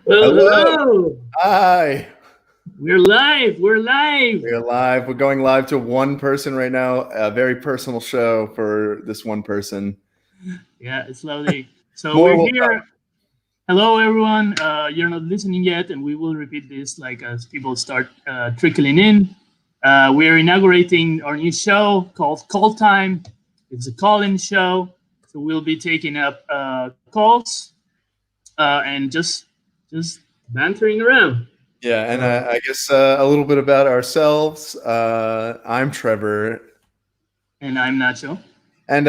Well, Hello. hello. Hi. We're live. We're live. We're live. We're going live to one person right now. A very personal show for this one person. Yeah, it's lovely. So More we're will come. here. Hello, everyone. You're not listening yet, and we will repeat this like as people start trickling in. We're inaugurating our new show called Call Time. It's a call-in show, so we'll be taking up calls and just bantering around. Yeah, and Uh, I guess a little bit about ourselves. I'm Trevor, and I'm Nacho. and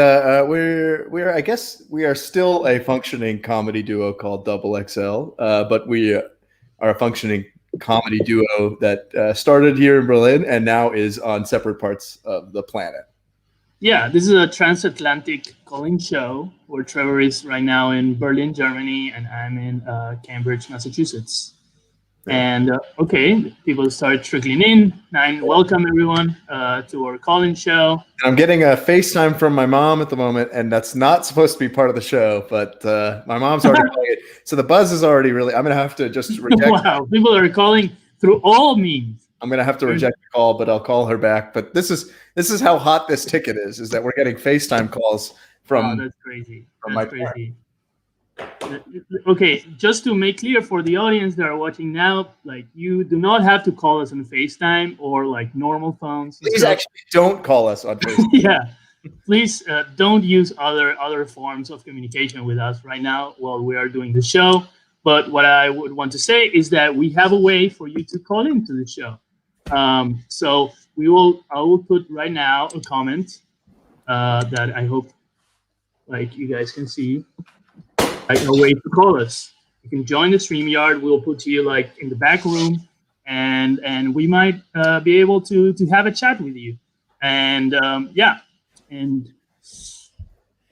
we're I guess we are still a functioning comedy duo called Double XL, but we are a functioning comedy duo that started here in Berlin and now is on separate parts of the planet. Yeah, this is a transatlantic calling show where Trevor is right now in Berlin, Germany, and I'm in Cambridge, Massachusetts. Yeah. And okay, people start trickling in. And welcome everyone to our calling show. I'm getting a FaceTime from my mom at the moment, and that's not supposed to be part of the show, but my mom's already playing it. So the buzz is already really, I'm going to have to just reject. Wow, people are calling through all means. I'm going to have to reject the call, but I'll call her back. But this is how hot this ticket is that we're getting FaceTime calls Wow, from, that's crazy. from my That's parents. crazy. Okay, just to make clear for the audience that are watching now, like you do not have to call us on FaceTime or like normal phones and Please stuff. actually don't call us on FaceTime. Yeah, please don't use other forms of communication with us right now while we are doing the show. But what I would want to say is that we have a way for you to call into the show. So I will put right now a comment that I hope like you guys can see, like a way to call us. You can join the StreamYard. We'll put you like in the back room, and we might be able to have a chat with you. And yeah, and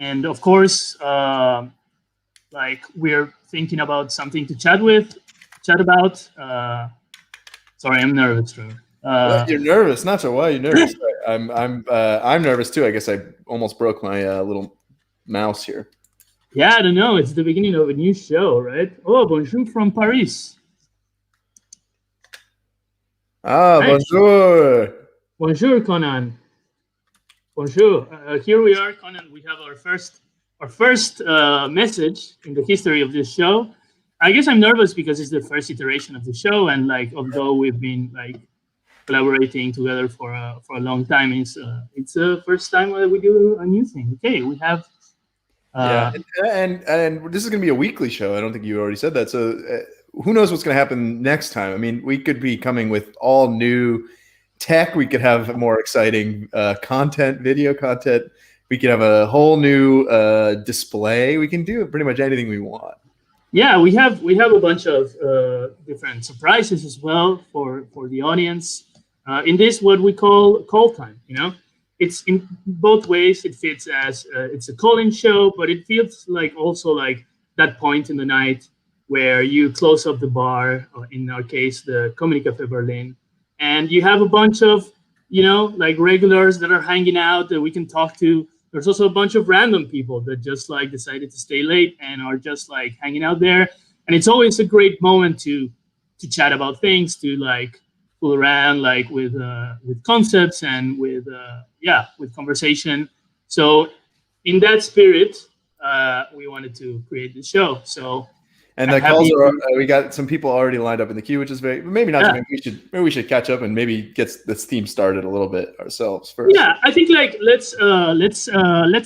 and of course, like we're thinking about something to chat about. Sorry, I'm nervous, Trevor. You're nervous, not so. Why are you nervous? I'm nervous too. I guess I almost broke my little mouse here. Yeah, I don't know. It's the beginning of a new show, right? Oh, bonjour from Paris. Ah, Nice. bonjour. Bonjour, Conan. Bonjour. Here we are, Conan. We have our first message in the history of this show. I guess I'm nervous because it's the first iteration of the show, and like although we've been like collaborating together for a long time, it's the first time that we do a new thing. Okay, we have. Yeah, Uh, and this is going to be a weekly show. I don't think you already said that. So who knows what's going to happen next time? I mean, we could be coming with all new tech. We could have more exciting content, video content. We could have a whole new display. We can do pretty much anything we want. yeah, we have a bunch of different surprises as well for the audience. In this, what we call time. It's in both ways. It fits as it's a call-in show, but it feels like also like that point in the night where you close up the bar, or in our case, the Comedy Cafe Berlin, and you have a bunch of like regulars that are hanging out that we can talk to. There's also a bunch of random people that just like decided to stay late and are just like hanging out there, and it's always a great moment to chat about things, to like fool around like with concepts and with conversation. So in that spirit, we wanted to create the show. So And I'm the calls happy are to, we got some people already lined up in the queue, which is very maybe not. yeah. Maybe we should catch up and maybe get this theme started a little bit ourselves first. Yeah, I think like let's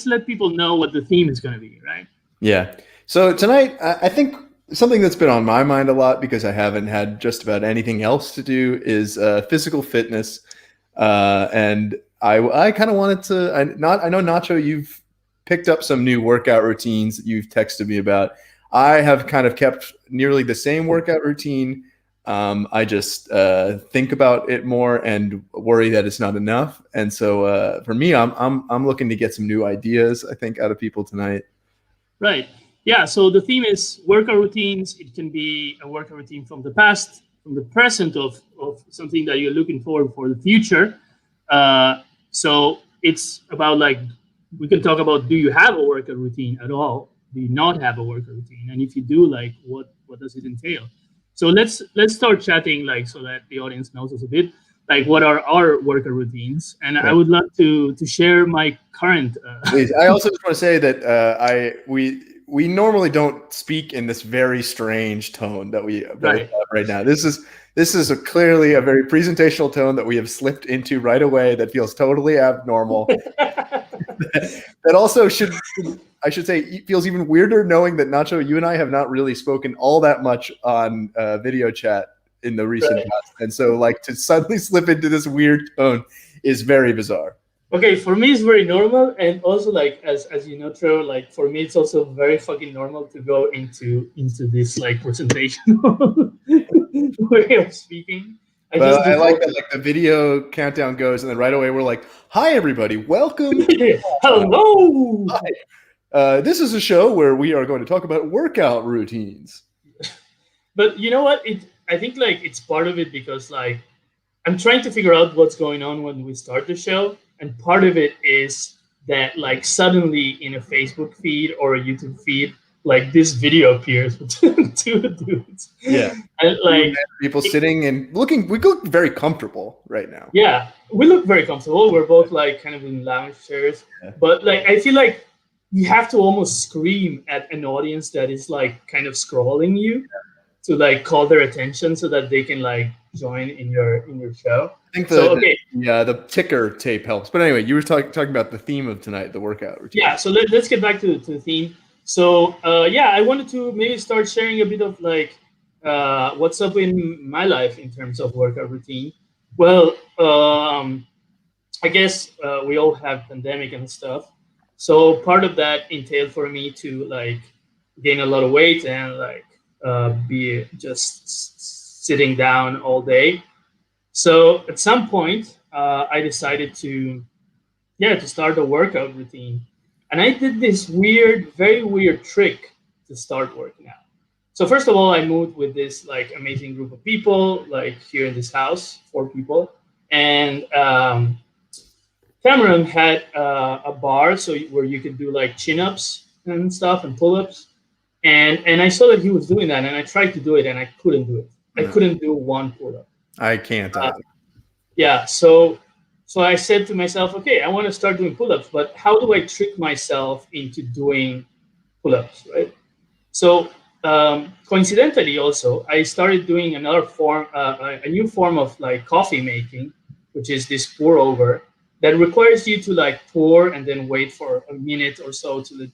let people know what the theme is going to be, right? Yeah. So tonight, I think something that's been on my mind a lot because I haven't had just about anything else to do is physical fitness, and I kind of wanted to. I know Nacho, you've picked up some new workout routines that you've texted me about. I have kind of kept nearly the same workout routine. I just think about it more and worry that it's not enough. And so for me, I'm looking to get some new ideas. I think out of people tonight. Right. Yeah. So the theme is workout routines. It can be a workout routine from the past, from the present of something that you're looking for the future. So it's about like we can talk about, do you have a workout routine at all? Do you not have a workout routine? And if you do, like what does it entail? So let's start chatting, like, so that the audience knows us a bit, like what are our workout routines, and I Yeah. would love to share my current. Please. I also just want to say that we normally don't speak in this very strange tone that we both Right. have right now. This is clearly a very presentational tone that we have slipped into right away that feels totally abnormal. That also I should say it feels even weirder knowing that Nacho, you and I have not really spoken all that much on video chat in the recent past, and so like to suddenly slip into this weird tone is very bizarre. Okay, for me it's very normal, and also like as you know, Trevor, like for me it's also very fucking normal to go into this like presentational way of speaking. I But just I do like that like the video countdown goes, and then right away we're like, "Hi everybody, welcome." hello. This is a show where we are going to talk about workout routines. But you know what? I think like it's part of it because like I'm trying to figure out what's going on when we start the show, and part of it is that like suddenly in a Facebook feed or a YouTube feed, like this video appears with two dudes. Yeah, And like people sitting and looking. We look very comfortable right now. yeah, we look very comfortable. We're both like kind of in lounge chairs, Yeah. but like I feel like you have to almost scream at an audience that is like kind of scrolling you to like call their attention so that they can like join in your show. I think So okay, the ticker tape helps. But anyway, you were talking about the theme of tonight, the workout routine. yeah. So let's get back to the theme. So yeah, I wanted to maybe start sharing a bit of like what's up in my life in terms of workout routine. Well, I guess we all have pandemic and stuff. So part of that entailed for me to like gain a lot of weight and like be just sitting down all day. So at some point, I decided to start a workout routine, and I did this weird, very weird trick to start working out. So first of all, I moved with this like amazing group of people, like here in this house, 4 people, and Cameron had a bar where you could do like chin ups and stuff and pull ups, and I saw that he was doing that, and I tried to do it, and I couldn't do it. I couldn't do one pull up. I can't either. Yeah, so I said to myself, okay, I want to start doing pull ups, but how do I trick myself into doing pull ups, right? So coincidentally, also, I started doing another form, a new form of like coffee making, which is this pour over that requires you to like pour and then wait for a minute or so till it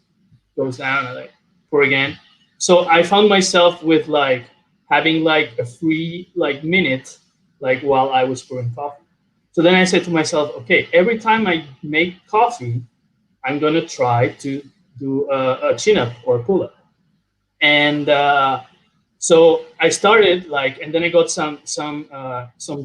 goes down and like pour again. So I found myself with like having like a free like minute like while I was pouring coffee. So then I said to myself, okay, every time I make coffee, I'm gonna try to do a chin up or a pull up. And so I started like, and then I got some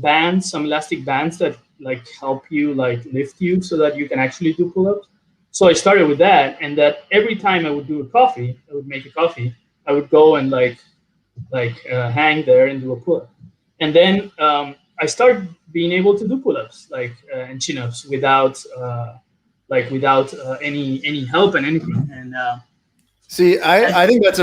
bands, some elastic bands that like help you like lift you so that you can actually do pull-ups. So I started with that, and that every time I would do a coffee, I would make a coffee, I would go and hang there and do a pull-up, and then I started being able to do pull-ups like and chin-ups without any help and anything, and See, I think that's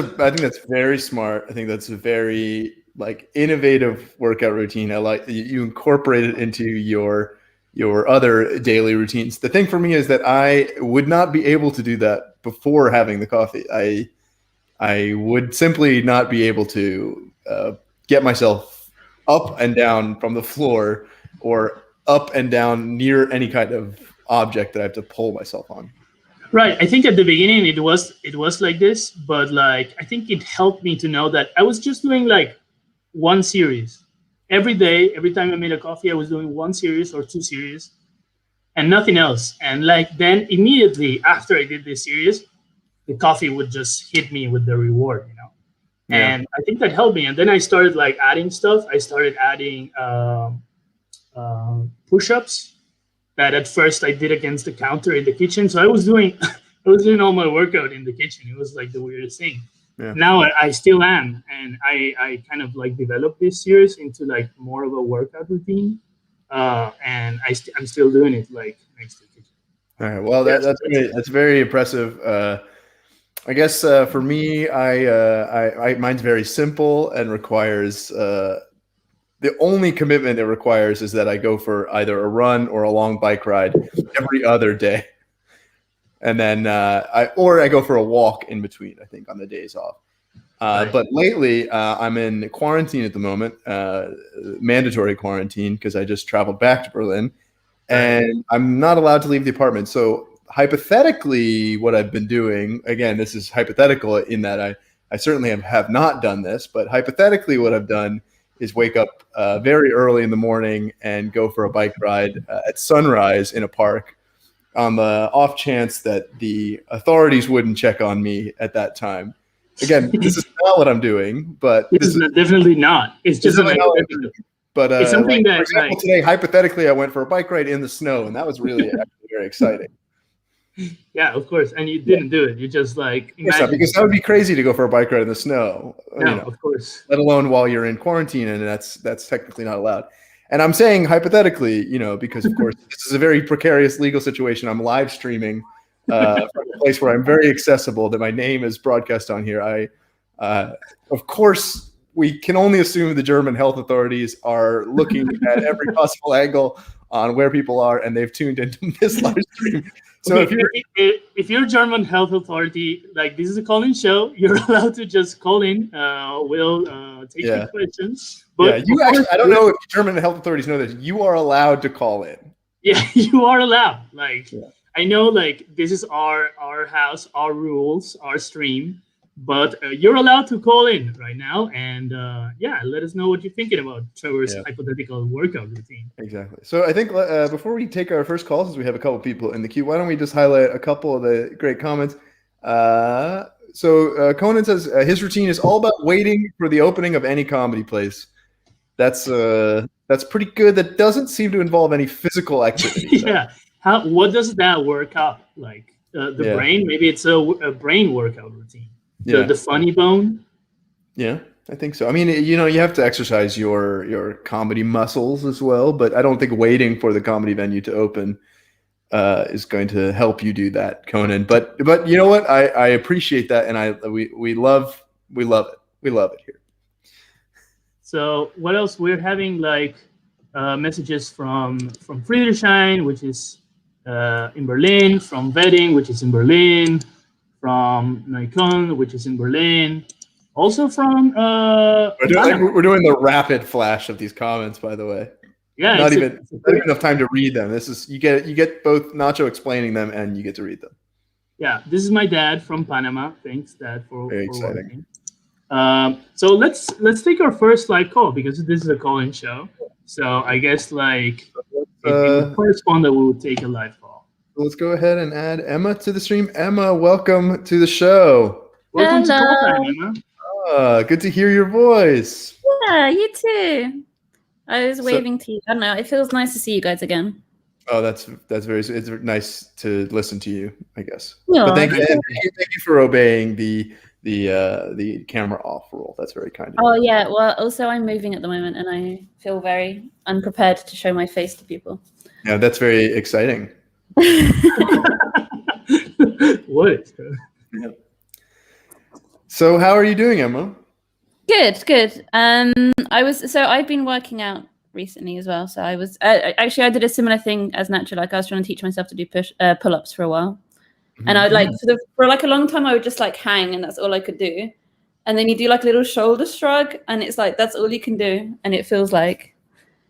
very smart. I think that's a very like innovative workout routine. I like you incorporate it into your other daily routines. The thing for me is that I would not be able to do that before having the coffee. I would simply not be able to get myself up and down from the floor or up and down near any kind of object that I have to pull myself on. right. I think at the beginning it was like this, but like I think it helped me to know that I was just doing like one series every day. Every time I made a coffee, I was doing one series or two series and nothing else. And like then immediately after I did this series, the coffee would just hit me with the reward, you know. Yeah. And I think that helped me. And then I started like adding stuff. I started adding push-ups that at first I did against the counter in the kitchen. So I was doing all my workout in the kitchen. It was like the weirdest thing. Yeah. Now I still am, and I kind of like developed this series into like more of a workout routine, and I'm still doing it like next to the kitchen. All right. Well, that's very impressive. I guess for me, mine's very simple and requires the only commitment it requires is that I go for either a run or a long bike ride every other day, and then I go for a walk in between. I think on the days off. Right. But lately, I'm in quarantine at the moment, mandatory quarantine because I just traveled back to Berlin, and I'm not allowed to leave the apartment. So hypothetically, what I've been doing, again, this is hypothetical in that I certainly have not done this, but hypothetically, what I've done is wake up very early in the morning and go for a bike ride at sunrise in a park on the off chance that the authorities wouldn't check on me at that time. Again, this is not what I'm doing, but this is definitely not. It's just an hypothetical. But it's something that, for example, today, hypothetically, I went for a bike ride in the snow, and that was really actually very exciting. Yeah, of course. And you didn't do it. You just imagine. Because that would be crazy to go for a bike ride in the snow. No, of course. Let alone while you're in quarantine, and that's technically not allowed. And I'm saying hypothetically, because of course this is a very precarious legal situation. I'm live streaming from a place where I'm very accessible, that my name is broadcast on here. Of course, we can only assume the German health authorities are looking at every possible angle on where people are, and they've tuned into this live stream. So if you're a German health authority, this is a call-in show, you're allowed to just call in. We'll take your questions. But you actually, I don't know if German health authorities know this. You are allowed to call in. Yeah, you are allowed. I know, this is our house, our rules, our stream, but you're allowed to call in right now, and let us know what you're thinking about Trevor's hypothetical workout routine. Exactly. So I think before we take our first call, since we have a couple people in the queue, why don't we just highlight a couple of the great comments? So Conan says his routine is all about waiting for the opening of any comedy place. That's pretty good. That doesn't seem to involve any physical activity. Yeah. What does that work out like? The brain? Maybe it's a brain workout routine. The funny bone. Yeah, I think so. I mean, you have to exercise your comedy muscles as well, but I don't think waiting for the comedy venue to open is going to help you do that, Conan. But you know what? I appreciate that, and we love it. We love it here. So what else? We're having messages from Friedrichshain, which is in Berlin, from Wedding, which is in Berlin, from Neukölln, which is in Berlin, also from we're doing the rapid flash of these comments, by the way. Yeah, not even enough time to read them. This is you get both Nacho explaining them and you get to read them. Yeah, this is my dad from Panama. Thanks, Dad, for exciting. Watching. So let's take our first live call because this is a call-in show. So I guess if you correspond, that we will take a live call. Let's go ahead and add Emma to the stream. Emma, welcome to the show. Welcome to Call Time, Emma. Good to hear your voice. Yeah, you too. I was waving to you. I don't know. It feels nice to see you guys again. Oh, it's nice to listen to you, I guess. Yeah. But thank you for obeying the camera off rule. That's very kind of you. Oh yeah. Well, also I'm moving at the moment, and I feel very unprepared to show my face to people. Yeah, that's very exciting. What? Yeah. So how are you doing, Emma? Good. I've been working out recently as well. So I was I did a similar thing as Nacho. I was trying to teach myself to do pull-ups for a while, and I would for a long time I would just hang, and that's all I could do. And then you do a little shoulder shrug, and it's that's all you can do, and it feels like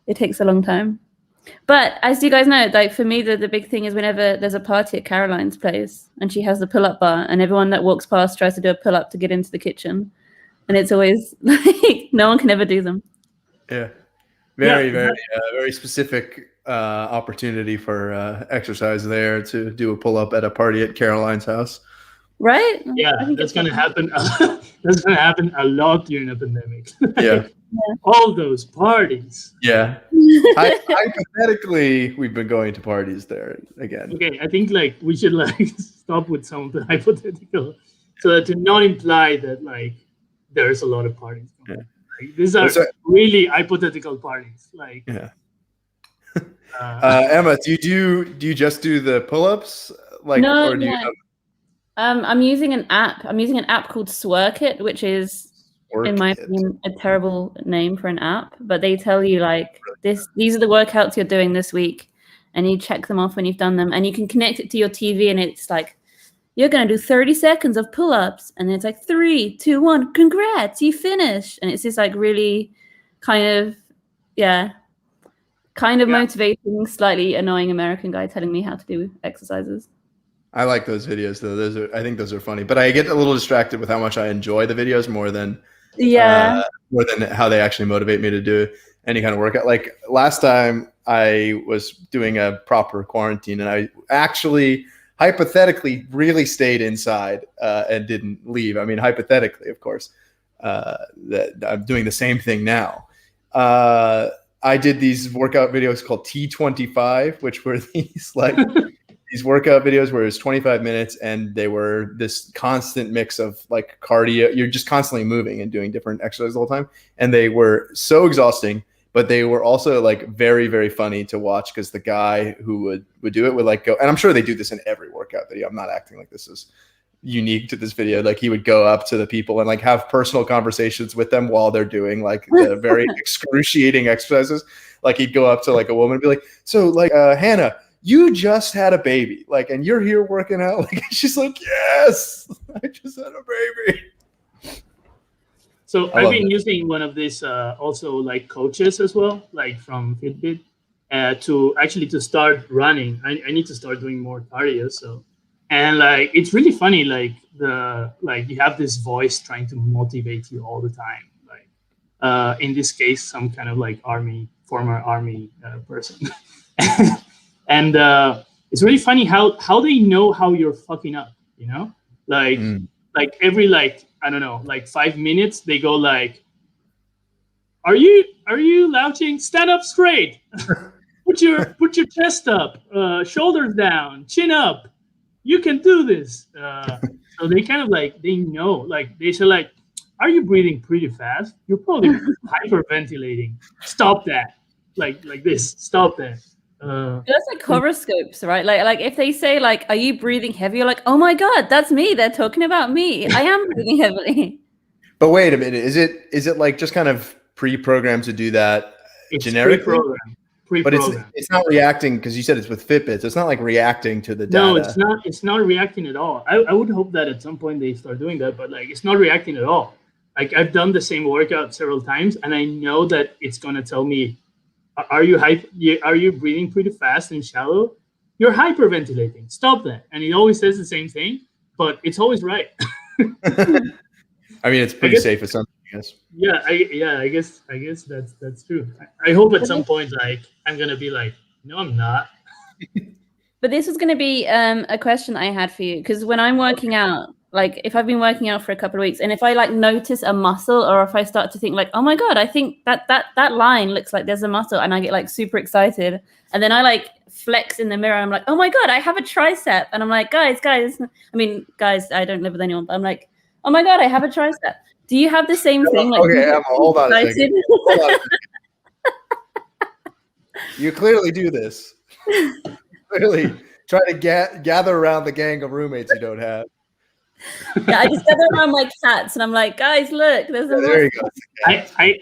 it takes a long time. But as you guys know, for me, the big thing is whenever there's a party at Caroline's place and she has the pull-up bar, and everyone that walks past tries to do a pull-up to get into the kitchen, and it's always no one can ever do them. Yeah, very specific opportunity for exercise there to do a pull-up at a party at Caroline's house. Right? Yeah, that's going to happen. That's going to happen a lot during the pandemic. Yeah. All those parties. Yeah. Hypothetically, we've been going to parties there again. Okay, I think we should stop with some of the hypothetical, so that to not imply that there's a lot of parties. Yeah. These are really hypothetical parties. Yeah. Emma, do you just do the pull-ups? No, or do you have... I'm using an app. I'm using an app called Swerkit, which is, in my opinion, a terrible name for an app. But they tell you like these are the workouts you're doing this week, and you check them off when you've done them, and you can connect it to your TV, and it's like you're gonna do 30 seconds of pull-ups, and it's like 3, 2, 1, congrats, you finished, and it's this like really kind of motivating, slightly annoying American guy telling me how to do exercises. I like those videos though. I think those are funny, but I get a little distracted with how much I enjoy the videos more than how they actually motivate me to do any kind of workout. Like last time I was doing a proper quarantine, and I actually hypothetically really stayed inside and didn't leave. I mean, hypothetically, of course, that I'm doing the same thing now. I did these workout videos called T25, which were these like these workout videos where it was 25 minutes, and they were this constant mix of like cardio. You're just constantly moving and doing different exercises the whole time. And they were so exhausting, but they were also like very, very funny to watch, because the guy who would do it would like go, and I'm sure they do this in every workout video. I'm not acting like this is unique to this video. Like he would go up to the people and like have personal conversations with them while they're doing like the very excruciating exercises. Like he'd go up to like a woman and be like, so like Hannah, you just had a baby, like, and you're here working out. Like, she's like, yes, I just had a baby. So I've been using one of these also like coaches as well, like from Fitbit, to start running. I need to start doing more cardio. So, and like it's really funny, like you have this voice trying to motivate you all the time. Like in this case, some kind of like former army person. And it's really funny how they know how you're fucking up, you know? Like every I don't know, 5 minutes they go like, are you louching? Stand up straight. put your chest up, shoulders down, chin up. You can do this. So they kind of like, they know, like they say like, are you breathing pretty fast? You're probably hyperventilating. Stop that. Like this. Stop that. That's like horoscopes, right? Like if they say like, are you breathing heavy? You're like, oh my god, that's me. They're talking about me. I am breathing heavily. But wait a minute, is it like just kind of pre-programmed to do that generically? But it's not reacting, because you said it's with Fitbits. It's not like reacting to the data. No, it's not. It's not reacting at all. I would hope that at some point they start doing that, but like it's not reacting at all. Like I've done the same workout several times, and I know that it's gonna tell me, are you breathing pretty fast and shallow? You're hyperventilating. Stop that. And it always says the same thing, but it's always right. I mean, it's pretty safe assumption, I guess. Yeah, I guess that's true. I hope at some point, like, I'm gonna be like, no, I'm not. But this was going to be a question I had for you, because when I'm working out, like if I've been working out for a couple of weeks, and if I like notice a muscle, or if I start to think like, oh my god, I think that line looks like there's a muscle, and I get like super excited, and then I like flex in the mirror. I'm like, oh my god, I have a tricep, and I'm like, guys, I don't live with anyone, but I'm like, oh my god, I have a tricep. Do you have the same thing? Like, okay, Emma, hold on a second. You clearly do this. Clearly try to gather around the gang of roommates you don't have. Yeah, I just gather around my cats, and I'm like, guys, look, there's a there you go.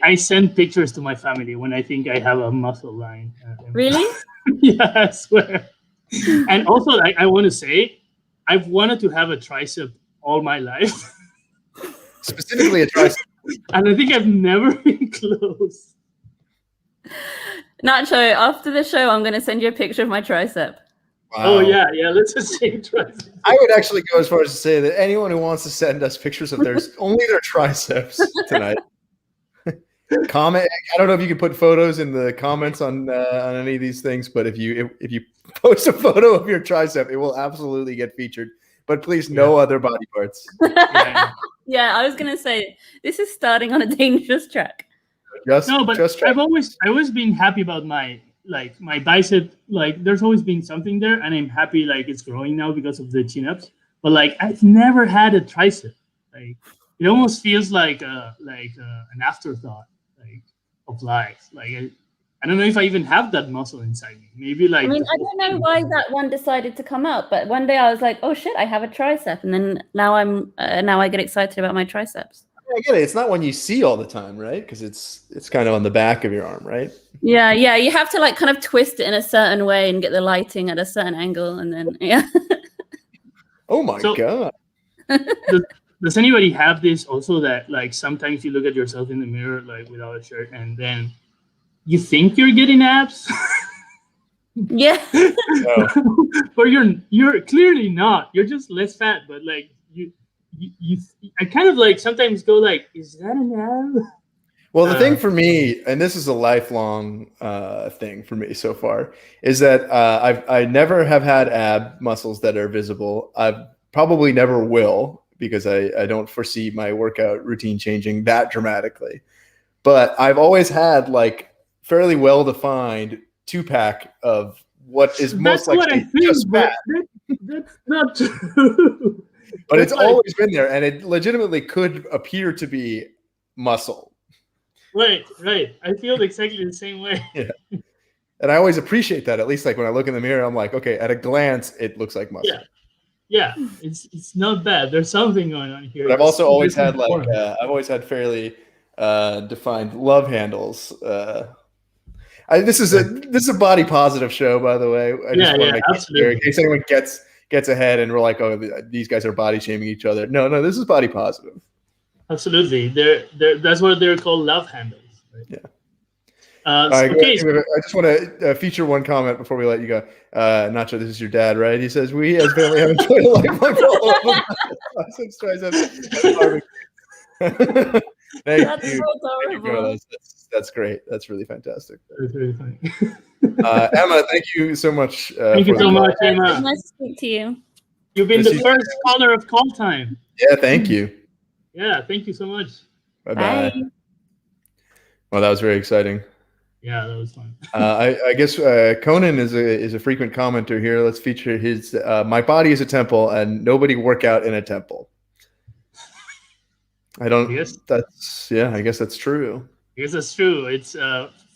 I send pictures to my family when I think I have a muscle line. Really? Yeah, I swear. And also, I want to say, I've wanted to have a tricep all my life. Specifically a tricep. And I think I've never been close. Nacho, after the show, I'm going to send you a picture of my tricep. Wow. Oh, yeah, let's just say tricep. I would actually go as far as to say that anyone who wants to send us pictures of only their triceps tonight. Comment. I don't know if you can put photos in the comments on any of these things, but if you post a photo of your tricep, it will absolutely get featured. But please, no other body parts. Yeah, I was going to say, this is starting on a dangerous track. I've always been happy about my bicep. Like, there's always been something there, and I'm happy like it's growing now because of the chin-ups. But like, I've never had a tricep. Like, it almost feels like an afterthought, like, of life. Like, I don't know if I even have that muscle inside me. Maybe like I mean, I don't know why that one decided to come out, but one day I was like, "Oh shit, I have a tricep," and then now I get excited about my triceps. I get it. It's not one you see all the time, right? Because it's kind of on the back of your arm, right? Yeah, you have to like kind of twist it in a certain way and get the lighting at a certain angle, and then yeah. Oh my So- god! Does anybody have this also that like sometimes you look at yourself in the mirror like without a shirt and then you think you're getting abs, Yeah. but you're clearly not. You're just less fat, but like you I kind of like sometimes go like, is that an ab? Well, the thing for me, and this is a lifelong thing for me so far, is that I never have had ab muscles that are visible. I probably never will because I don't foresee my workout routine changing that dramatically. But I've always had like fairly well-defined 2-pack of what is most likely just fat. That's not true. But it's always been there, and it legitimately could appear to be muscle. Right. I feel exactly the same way. Yeah. And I always appreciate that. At least like when I look in the mirror, I'm like, okay, at a glance, it looks like muscle. Yeah. It's not bad. There's something going on here. But I've also always had like I've always had fairly defined love handles. This is a body positive show, by the way. I just want to make it clear in case anyone gets ahead and we're like, oh, these guys are body shaming each other. No, this is body positive. Absolutely. That's what they're called, love handles. Right? Yeah. Okay. I just want to feature one comment before we let you go. Nacho, this is your dad, right? He says, we as family have enjoyed a lifelong Thank you. So that's great. That's really fantastic. That's really funny. Emma, thank you so much. Thank you so much, Emma. It's nice to speak to you. You've been the first caller of Call Time. Yeah, thank you. Yeah, thank you so much. Bye. Well, that was very exciting. Yeah, that was fun. I guess Conan is a frequent commenter here. Let's feature his my body is a temple and nobody work out in a temple. I guess that's true. I guess that's true. It's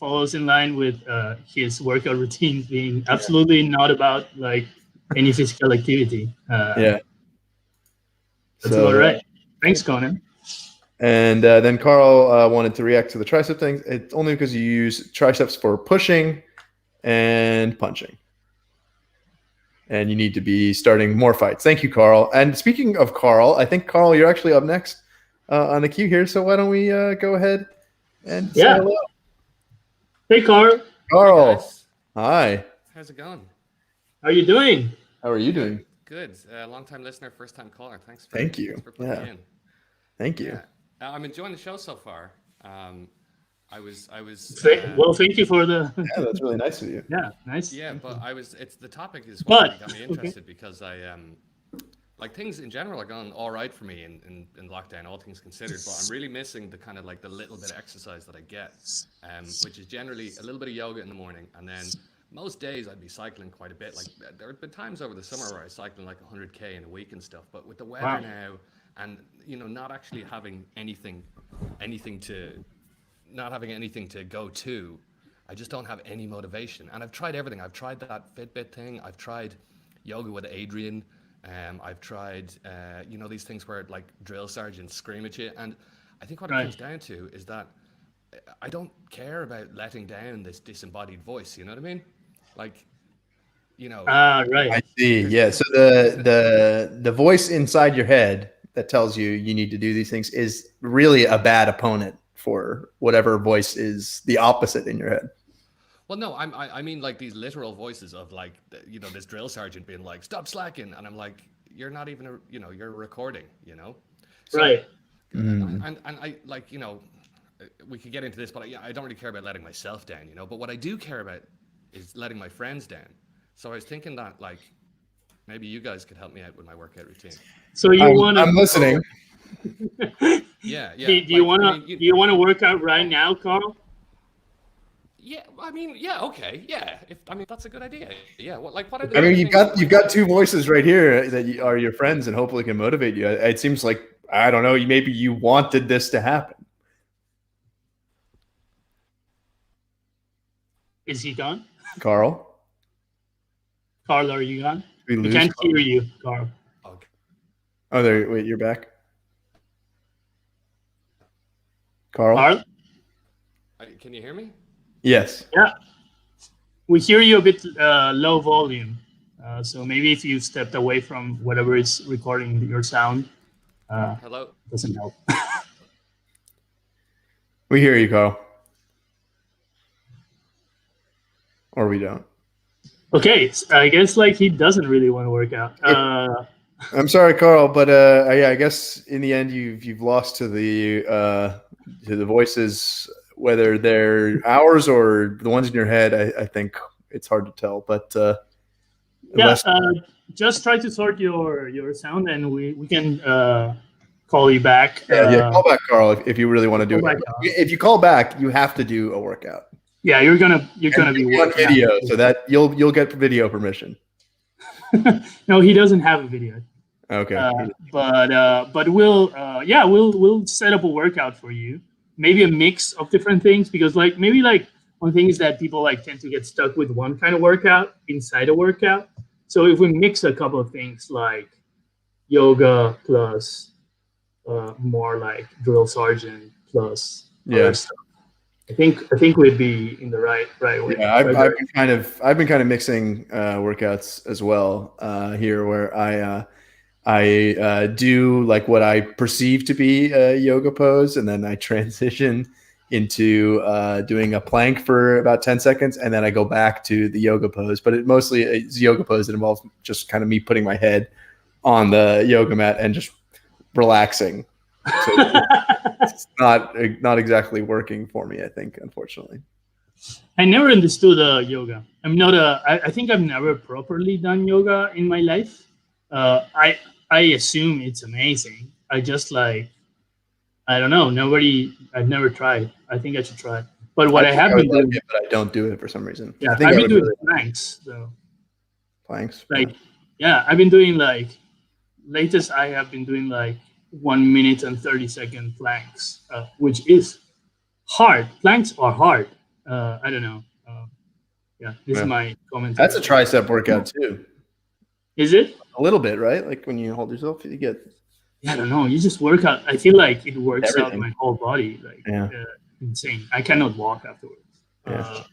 follows in line with his workout routine being absolutely not about like any physical activity. That's all right. Thanks, Conan. And then Carl wanted to react to the tricep thing. It's only because you use triceps for pushing and punching. And you need to be starting more fights. Thank you, Carl. And speaking of Carl, I think, Carl, you're actually up next on the queue here. So why don't we go ahead and say hello? Hey, Carl. Carl. Hey, hi. How's it going? How are you doing? How are you doing? Good. Long-time listener, first-time caller. Thanks for Thank you. Thanks for putting me in. Thank you. Yeah. I'm enjoying the show so far. I was. Well, thank you for the. Yeah, that's really nice of you. Yeah, nice. Yeah, but it's the topic is what got me interested because I like things in general are going all right for me in lockdown, all things considered. But I'm really missing the kind of like the little bit of exercise that I get, which is generally a little bit of yoga in the morning, and then most days I'd be cycling quite a bit. Like there have been times over the summer where I cycled like 100K in a week and stuff. But with the weather now, and not actually having anything to go to, I just don't have any motivation. And I've tried everything. I've tried that Fitbit thing. I've tried yoga with Adrian. I've tried these things where like drill sergeants scream at you. And I think what it comes down to is that I don't care about letting down this disembodied voice. You know what I mean? Like, right. I see. Yeah. So the voice inside your head that tells you need to do these things is really a bad opponent for whatever voice is the opposite in your head. Well, no, I mean like these literal voices of like, this drill sergeant being like, stop slacking. And I'm like, you're not even, you're recording, So, right. And I like, we could get into this, but I don't really care about letting myself down, but what I do care about is letting my friends down. So I was thinking that like, maybe you guys could help me out with my workout routine. So I'm listening. Yeah. Do you want to work out right now, Carl? Yeah, I mean, yeah, okay, yeah. That's a good idea. Yeah, what are I mean, you've got two voices right here that are your friends and hopefully can motivate you. It seems like, I don't know, maybe you wanted this to happen. Is he gone? Carl? Carl, are you gone? We We lose can't Carl? hear you, Carl. Okay. Oh, there. Wait, you're back. Carl? Carl? Can you hear me? Yes. Yeah. We hear you a bit low volume. So maybe if you stepped away from whatever is recording your sound, Hello. doesn't help. We hear you, Carl. Or we don't. Okay, I guess like he doesn't really want to work out. I'm sorry, Carl, but yeah, I guess in the end you've lost to the voices, whether they're ours or the ones in your head. I think it's hard to tell, but unless just try to sort your sound, and we can call you back. yeah, call back, Carl, if you really want to do Call it. back, Carl. If you call back, you have to do a workout. Yeah, you're gonna be on working video, out. so that you'll get video permission. No, he doesn't have a video. Okay, But we'll set up a workout for you. Maybe a mix of different things, because like maybe like one thing is that people like tend to get stuck with one kind of workout inside a workout. So if we mix a couple of things like yoga plus more like drill sergeant plus other stuff, I think we'd be in the right way. Yeah, I've been kind of mixing workouts as well here, where I do like what I perceive to be a yoga pose, and then I transition into doing a plank for about 10 seconds, and then I go back to the yoga pose. But it mostly is a yoga pose that involves just kind of me putting my head on the yoga mat and just relaxing. So it's not exactly working for me, I think, unfortunately. I never understood yoga. I think I've never properly done yoga in my life. I assume it's amazing. I just like, I don't know. I've never tried. I think I should try. But what I have been doing, but I don't do it for some reason. Yeah, I think I've I been doing really planks. So planks. like, yeah, I've been doing like latest. I have been doing like 1 minute and 30-second planks, which is hard. Planks are hard. I don't know. This is my comment. That's a tricep workout too. Is it? A little bit, right? Like when you hold yourself, you get. Yeah, I don't know. You just work out. I feel like it works out my whole body. Like insane. I cannot walk afterwards. Yeah.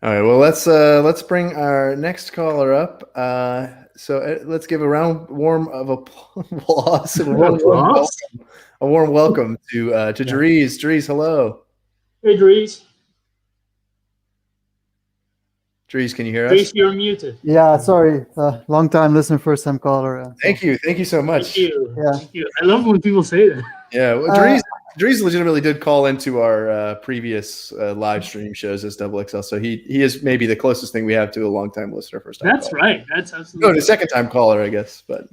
All right. Well, let's bring our next caller up. So let's give a warm applause. A warm welcome to Dries. Dries, hello. Hey, Dries. Dries, can you hear us? Dries, you're muted. Yeah, sorry. Long time listener, first time caller. Thank you so much. Thank you. Yeah. Thank you. I love when people say that. Yeah, well, Dries legitimately did call into our previous live stream shows as Double XL, so he is maybe the closest thing we have to a long time listener, first time. That's caller. right. That's absolutely. No, the second time caller, I guess. But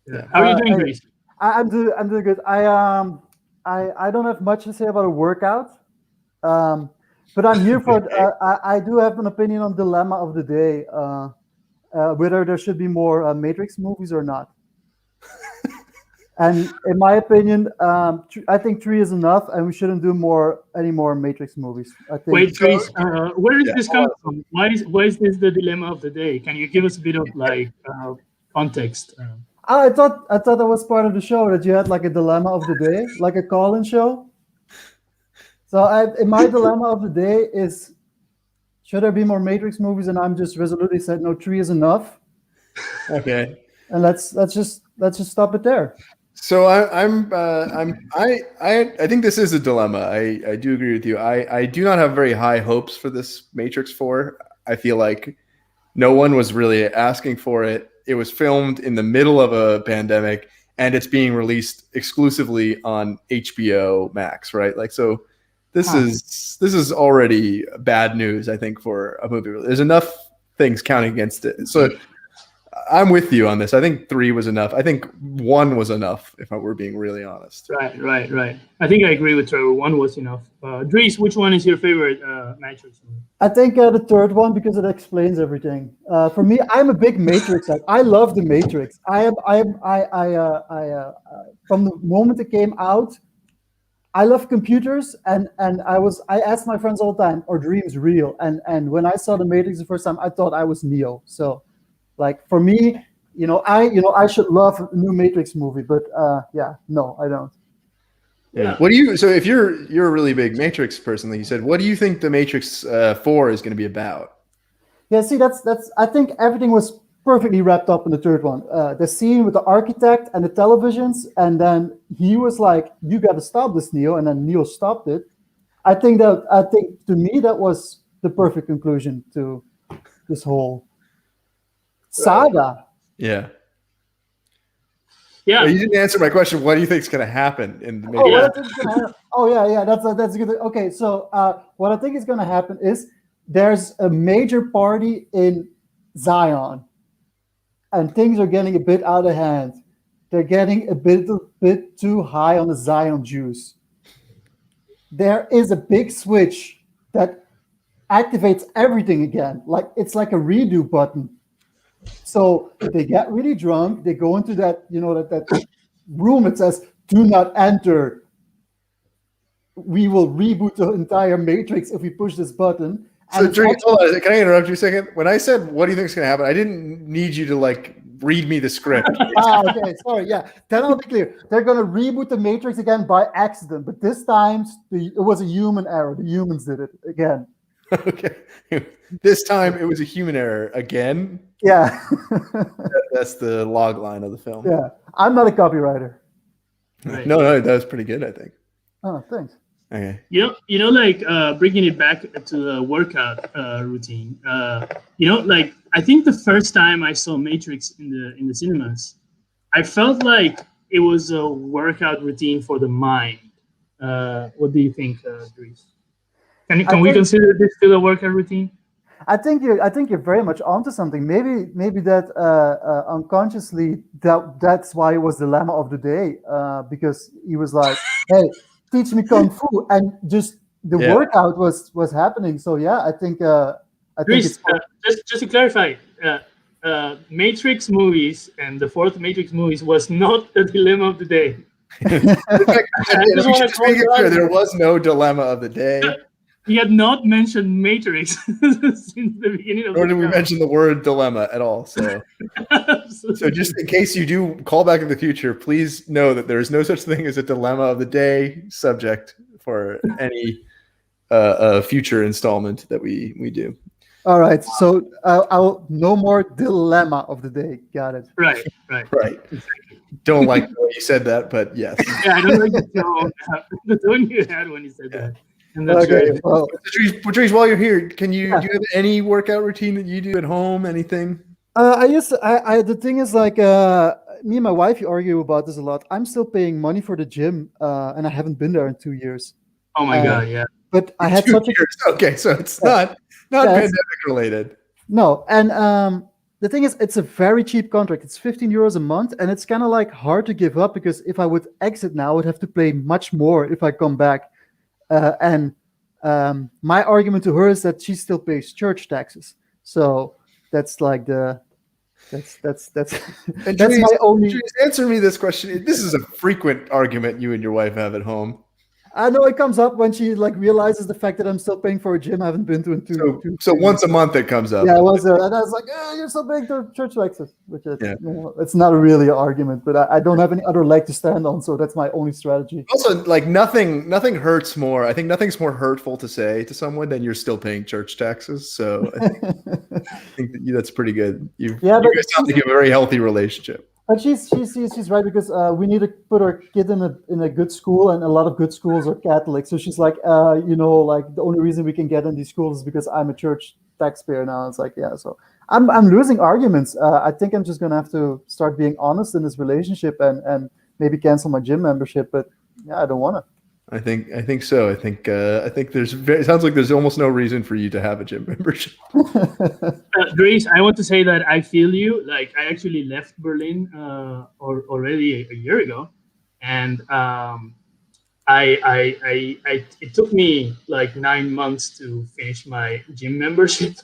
yeah. How are you doing, Dries? I'm doing good. I don't have much to say about a workout, but I'm here for. I do have an opinion on dilemma of the day, whether there should be more Matrix movies or not. And in my opinion, I think 3 is enough, and we shouldn't do any more Matrix movies. I think. Wait, Dries, where is this coming from? Why is this the dilemma of the day? Can you give us a bit of like context? I thought that was part of the show, that you had like a dilemma of the day, like a call-in show. So my dilemma of the day is, should there be more Matrix movies? And I'm just resolutely said no, 3 is enough. Okay. And let's just stop it there. So I think this is a dilemma. I do agree with you. I do not have very high hopes for this Matrix 4. I feel like no one was really asking for it. It was filmed in the middle of a pandemic, and it's being released exclusively on HBO Max, right? Like, so this is already bad news, I think, for a movie. There's enough things counting against it. So I'm with you on this. I think 3 was enough. I think 1 was enough, if we're being really honest. Right. I think I agree with Trevor. 1 was enough. Dries, which one is your favorite Matrix movie? I think the third one, because it explains everything. For me, I'm a big Matrix fan. I love the Matrix. I from the moment it came out, I love computers, and I asked my friends all the time, are dreams real? And when I saw the Matrix the first time, I thought I was Neo. So, like for me, I should love a new Matrix movie, but yeah, no, I don't. Yeah. What do you? So if you're a really big Matrix person, like you said, what do you think the Matrix 4 is going to be about? Yeah, see, that's. I think everything was perfectly wrapped up in the third one. The scene with the architect and the televisions, and then he was like, "You got to stop this, Neo," and then Neo stopped it. I think to me that was the perfect conclusion to this whole saga. Yeah. Yeah. Well, you didn't answer my question. What do you think is going to happen in the Matrix? Oh, what I think is gonna happen. Oh, yeah, that's a good. Okay, so what I think is going to happen is there's a major party in Zion, and things are getting a bit out of hand. They're getting a bit too high on the Zion juice. There is a big switch that activates everything again. Like it's like a redo button. So they get really drunk. They go into that, that room. It says, "Do not enter. We will reboot the entire Matrix if we push this button." So, hold on. Can I interrupt you a second? When I said, "What do you think is going to happen?" I didn't need you to read me the script. Okay, sorry. Yeah, then I'll be clear. They're going to reboot the Matrix again by accident, but this time it was a human error. The humans did it again. Okay. This time it was a human error again. Yeah. That's the log line of the film. Yeah. I'm not a copywriter. Right. No, that was pretty good, I think. Oh, thanks. Okay. Bringing it back to the workout routine. I think the first time I saw Matrix in the cinemas, I felt like it was a workout routine for the mind. What do you think, Dries? Can we consider this still a workout routine? I think you're very much onto something. Maybe that unconsciously that's why it was the lemma of the day, because he was like, "Hey, teach me kung fu," and just the workout was happening. So yeah, I think Dries, just to clarify, Matrix movies and the fourth Matrix movies was not the dilemma of the day. There was no dilemma of the day. He had not mentioned Matrix since the beginning of the Nor did we mention the word dilemma at all. So, so just in case you do call back in the future, please know that there is no such thing as a dilemma of the day subject for any future installment that we do. All right. So I'll no more dilemma of the day. Got it. Right. Don't like the way you said that, but yes. Yeah, I don't like the tone you had when you said that. And that's okay. right. Well, Patrice, while you're here, do you have any workout routine that you do at home? Anything? The thing is, me and my wife argue about this a lot. I'm still paying money for the gym, and I haven't been there in 2 years. Oh my God, yeah. But I had such a okay, so it's not pandemic related. No, and the thing is, it's a very cheap contract. It's €15 a month, and it's kind of hard to give up, because if I would exit now, I would have to pay much more if I come back. And my argument to her is that she still pays church taxes. So that's that's my only. Answer me this question. This is a frequent argument you and your wife have at home. I know it comes up when she realizes the fact that I'm still paying for a gym I haven't been to in two. So once a month it comes up. Yeah, it was, and I was like, "You're still paying for church taxes," which is, it's not really an argument, but I don't have any other leg to stand on, so that's my only strategy. Also, nothing hurts more. I think nothing's more hurtful to say to someone than you're still paying church taxes. So I think that's pretty good. You guys sound like you have a very healthy relationship. But she's right, because we need to put our kid in a good school, and a lot of good schools are Catholic. So she's like, the only reason we can get in these schools is because I'm a church taxpayer now. It's like, yeah. So I'm losing arguments. I think I'm just gonna have to start being honest in this relationship and maybe cancel my gym membership. But yeah, I don't want to. I think so. I think it sounds like there's almost no reason for you to have a gym membership. Dries, I want to say that I feel you. I actually left Berlin already a year ago, and it took me 9 months to finish my gym membership.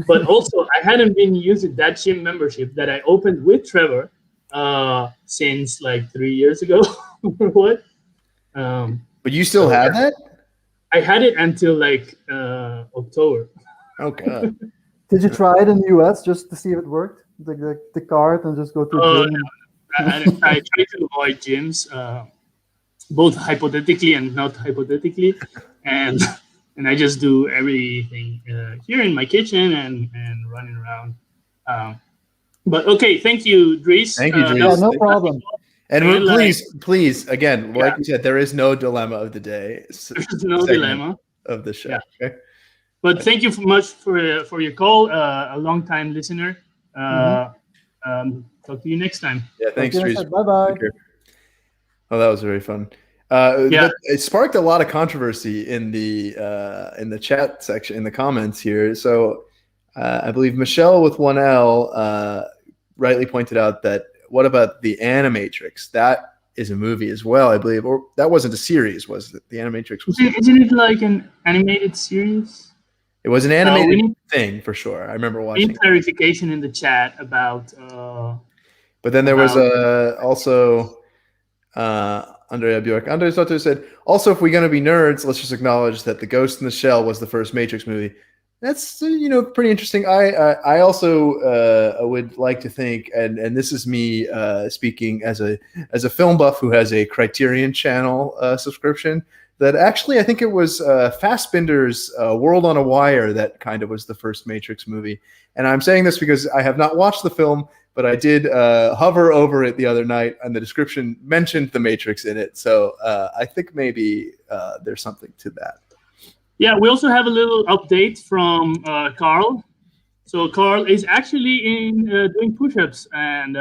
But also, I hadn't been using that gym membership that I opened with Trevor since 3 years ago or what. But you still have that? I had it until like October. Oh god. Did you try it in the US just to see if it worked? The card and just go to a gym? I try to avoid gyms, both hypothetically and not hypothetically, and and I just do everything here in my kitchen and running around. But okay, thank you, Dries. Thank you, Dries. Yeah, no problem. And And, please, again, like you said, there is no dilemma of the day. There's no dilemma of the show. Yeah. Okay. But thank you much for your call, a long time listener. Talk to you next time. Yeah, thanks, Dries. Bye bye. Oh, that was very fun. Yeah. It sparked a lot of controversy in the chat section, in the comments here. So I believe Michelle with 1L rightly pointed out that what about the Animatrix? That is a movie as well, I believe. Or that wasn't a series, was it? The Animatrix was. Isn't it like an animated series? It was an animated thing for sure. I remember watching. Need clarification in the chat about. But then there was also Andrea Bjork. Andrea Soto said, also, if we're going to be nerds, let's just acknowledge that The Ghost in the Shell was the first Matrix movie. That's pretty interesting. I also would like to think, and this is me speaking as a film buff who has a Criterion Channel subscription, that actually I think it was Fassbinder's World on a Wire that kind of was the first Matrix movie. And I'm saying this because I have not watched the film, but I did hover over it the other night, and the description mentioned the Matrix in it. So I think maybe there's something to that. Yeah, we also have a little update from Carl. So Carl is actually doing push-ups and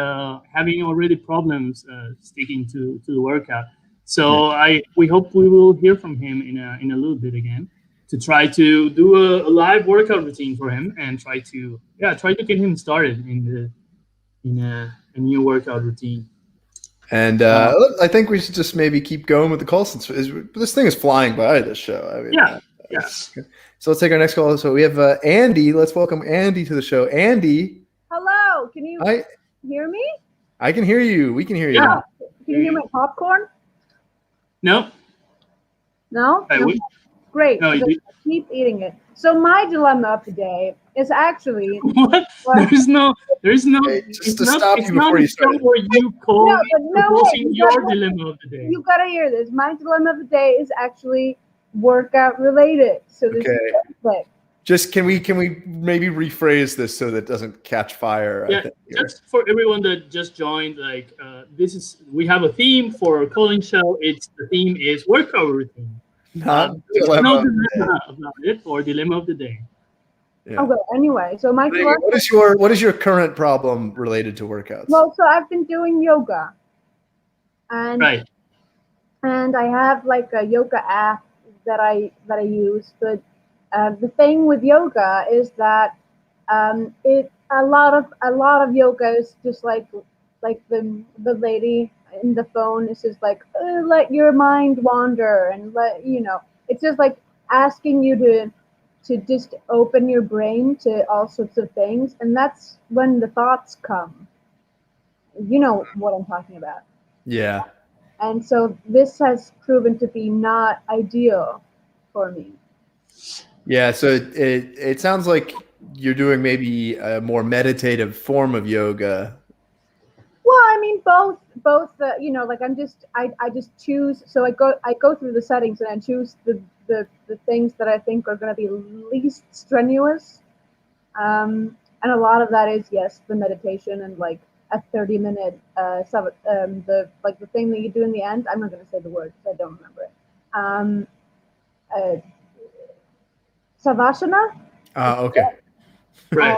having already problems sticking to the workout. So we hope we will hear from him in a little bit again to try to do a live workout routine for him and try to get him started in a new workout routine. And I think we should just maybe keep going with the call since this thing is flying by, this show. I mean, yeah. So let's take our next call. So we have Andy. Let's welcome Andy to the show. Andy. Hello. Can you hear me? I can hear you. We can hear you. Yeah. Can you hear my popcorn? No. No? Great. No, keep eating it. So my dilemma of the day is actually what? There's no. Hey, just to stop you before you start. Where you call proposing your gotta, dilemma of the day. You gotta hear this. My dilemma of the day is actually workout related. So this is perfect. Just can we maybe rephrase this so that it doesn't catch fire? Yeah, just for everyone that just joined, like we have a theme for our calling show. The theme is workout routine. No dilemma about it or dilemma of the day. Yeah. Okay. Anyway, so my what is your current problem related to workouts? Well, so I've been doing yoga, and I have like a yoga app that I use, but the thing with yoga is that a lot of yoga is just like the lady in the phone is just like let your mind wander and it's just like asking you to just open your brain to all sorts of things, and that's when the thoughts come. You know what I'm talking about. Yeah. And so this has proven to be not ideal for me. Yeah, so it sounds like you're doing maybe a more meditative form of yoga. Well, I mean both like I just choose. So I go through the settings and I choose the things that I think are going to be least strenuous. And a lot of that is the meditation and like a 30-minute the thing that you do in the end. I'm not going to say the word because I don't remember it. Savasana. Okay. Right.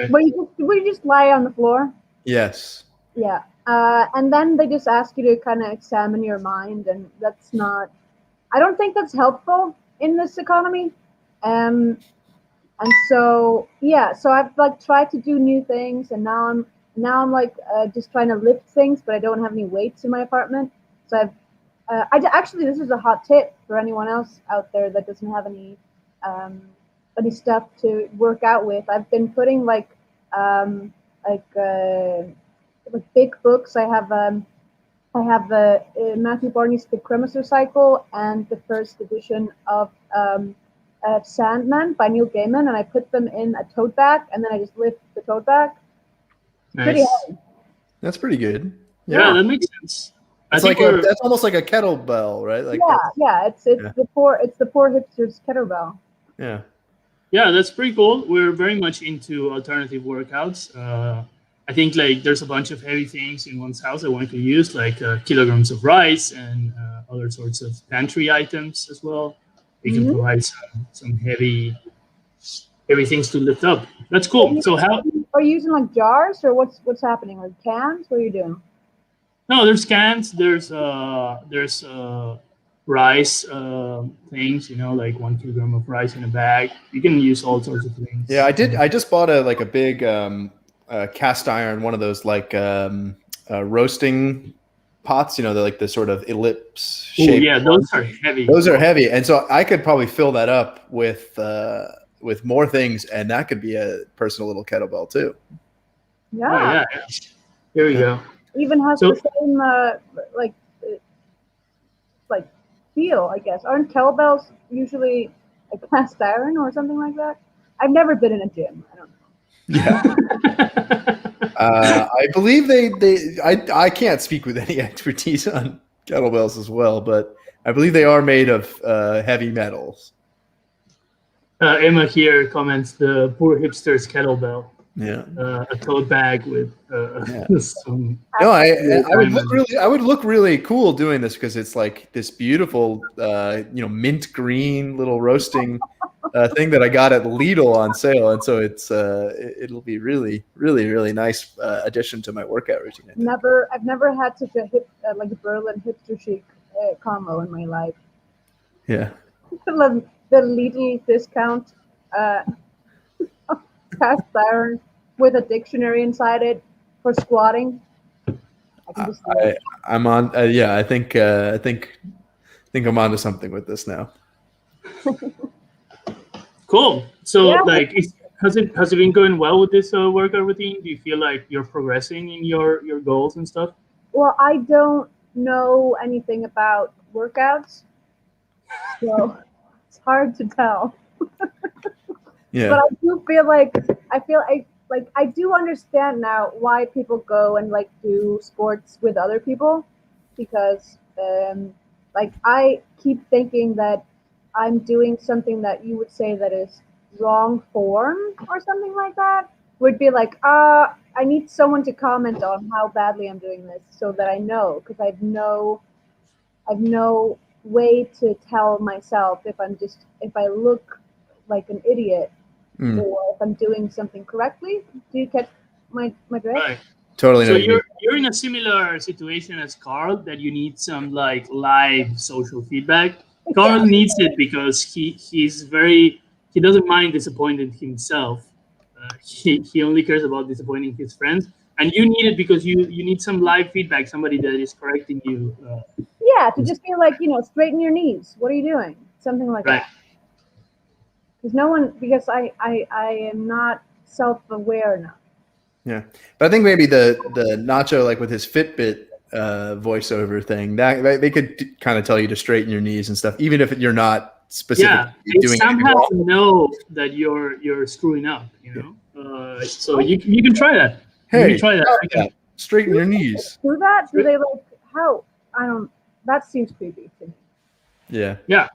Where you just lie on the floor. Yes. Yeah. And then they just ask you to kind of examine your mind, and that's not. I don't think that's helpful in this economy. And so so I've like tried to do new things, and now I'm like just trying to lift things, but I don't have any weights in my apartment. So actually this is a hot tip for anyone else out there that doesn't have any stuff to work out with. I've been putting like big books. I have I have the Matthew Barney's The Chromosomal Cycle and the first edition of Sandman by Neil Gaiman, and I put them in a tote bag, and then I just lift the tote bag. Pretty heavy. That's pretty good. Yeah, that makes sense. It's like that's almost like a kettlebell, right? Like it's the poor hipster's kettlebell. Yeah. Yeah, that's pretty cool. We're very much into alternative workouts. I think like there's a bunch of heavy things in one's house that one could use, like kilograms of rice and other sorts of pantry items as well. We can provide some heavy things to lift up. That's cool. So how are you using like jars or what's happening? Like cans? What are you doing? No, there's cans. There's rice things, like 1 kilogram of rice in a bag. You can use all sorts of things. Yeah, I just bought a big cast iron, one of those like roasting pots. They're like the sort of ellipse shape. Yeah, those are heavy. Those are heavy, and so I could probably fill that up with more things, and that could be a personal little kettlebell too. Yeah. Oh, yeah. Here we go. Even has the same like feel, I guess. Aren't kettlebells usually a cast iron or something like that? I've never been in a gym. I don't know. Yeah. I believe I can't speak with any expertise on kettlebells as well, but I believe they are made of heavy metals. Emma here comments the poor hipster's kettlebell. Yeah, a tote bag with some. No, I would look really cool doing this because it's like this beautiful, mint green little roasting thing that I got at Lidl on sale, and so it'll be really, really, really nice addition to my workout routine. I've never had such a like a Berlin hipster chic combo in my life. Yeah. The Lidl discount. Cast iron with a dictionary inside it for squatting. I'm on. I think I'm onto something with this now. Cool. So, has it been going well with this workout routine? Do you feel like you're progressing in your goals and stuff? Well, I don't know anything about workouts, so it's hard to tell. Yeah. But I do feel like I do understand now why people go and like do sports with other people, because I keep thinking that I'm doing something that you would say that is wrong form or something like that. Would be like, I need someone to comment on how badly I'm doing this so that I know, because I've no way to tell myself if I look like an idiot. Or if I'm doing something correctly. Do you catch my drift? Right. Totally. So you're in a similar situation as Carl, that you need some like live social feedback. Exactly. Carl needs it because he doesn't mind disappointing himself. He only cares about disappointing his friends, and you need it because you need some live feedback, somebody that is correcting you. Yeah, to just be like, straighten your knees. What are you doing? Something like that. Because I am not self-aware enough. Yeah, but I think maybe the Nacho, like with his Fitbit voiceover thing, that they could kind of tell you to straighten your knees and stuff, even if you're not specifically doing it. Somehow wrong. Know that you're screwing up, so you can try that. Hey, you can try that. Straighten your knees. Do that? Do they like how? I don't. That seems creepy to me. Yeah. Yeah.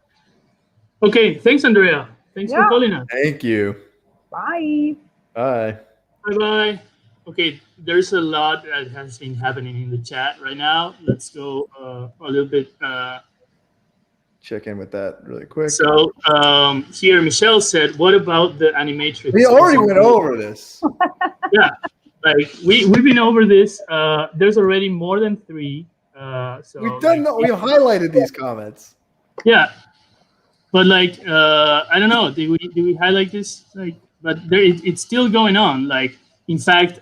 Okay. Thanks, Andrea. Thanks for calling us. Thank you. Bye. Bye. Bye-bye. Okay, there's a lot that has been happening in the chat right now. Let's go a little bit. Check in with that really quick. So here, Michelle said, what about the Animatrix? We already went over this. Yeah, like we've been over this. There's already more than 3. So we've done. We've highlighted these comments. Yeah. But like, I don't know. Do we highlight this? Like, but it's still going on. Like, in fact,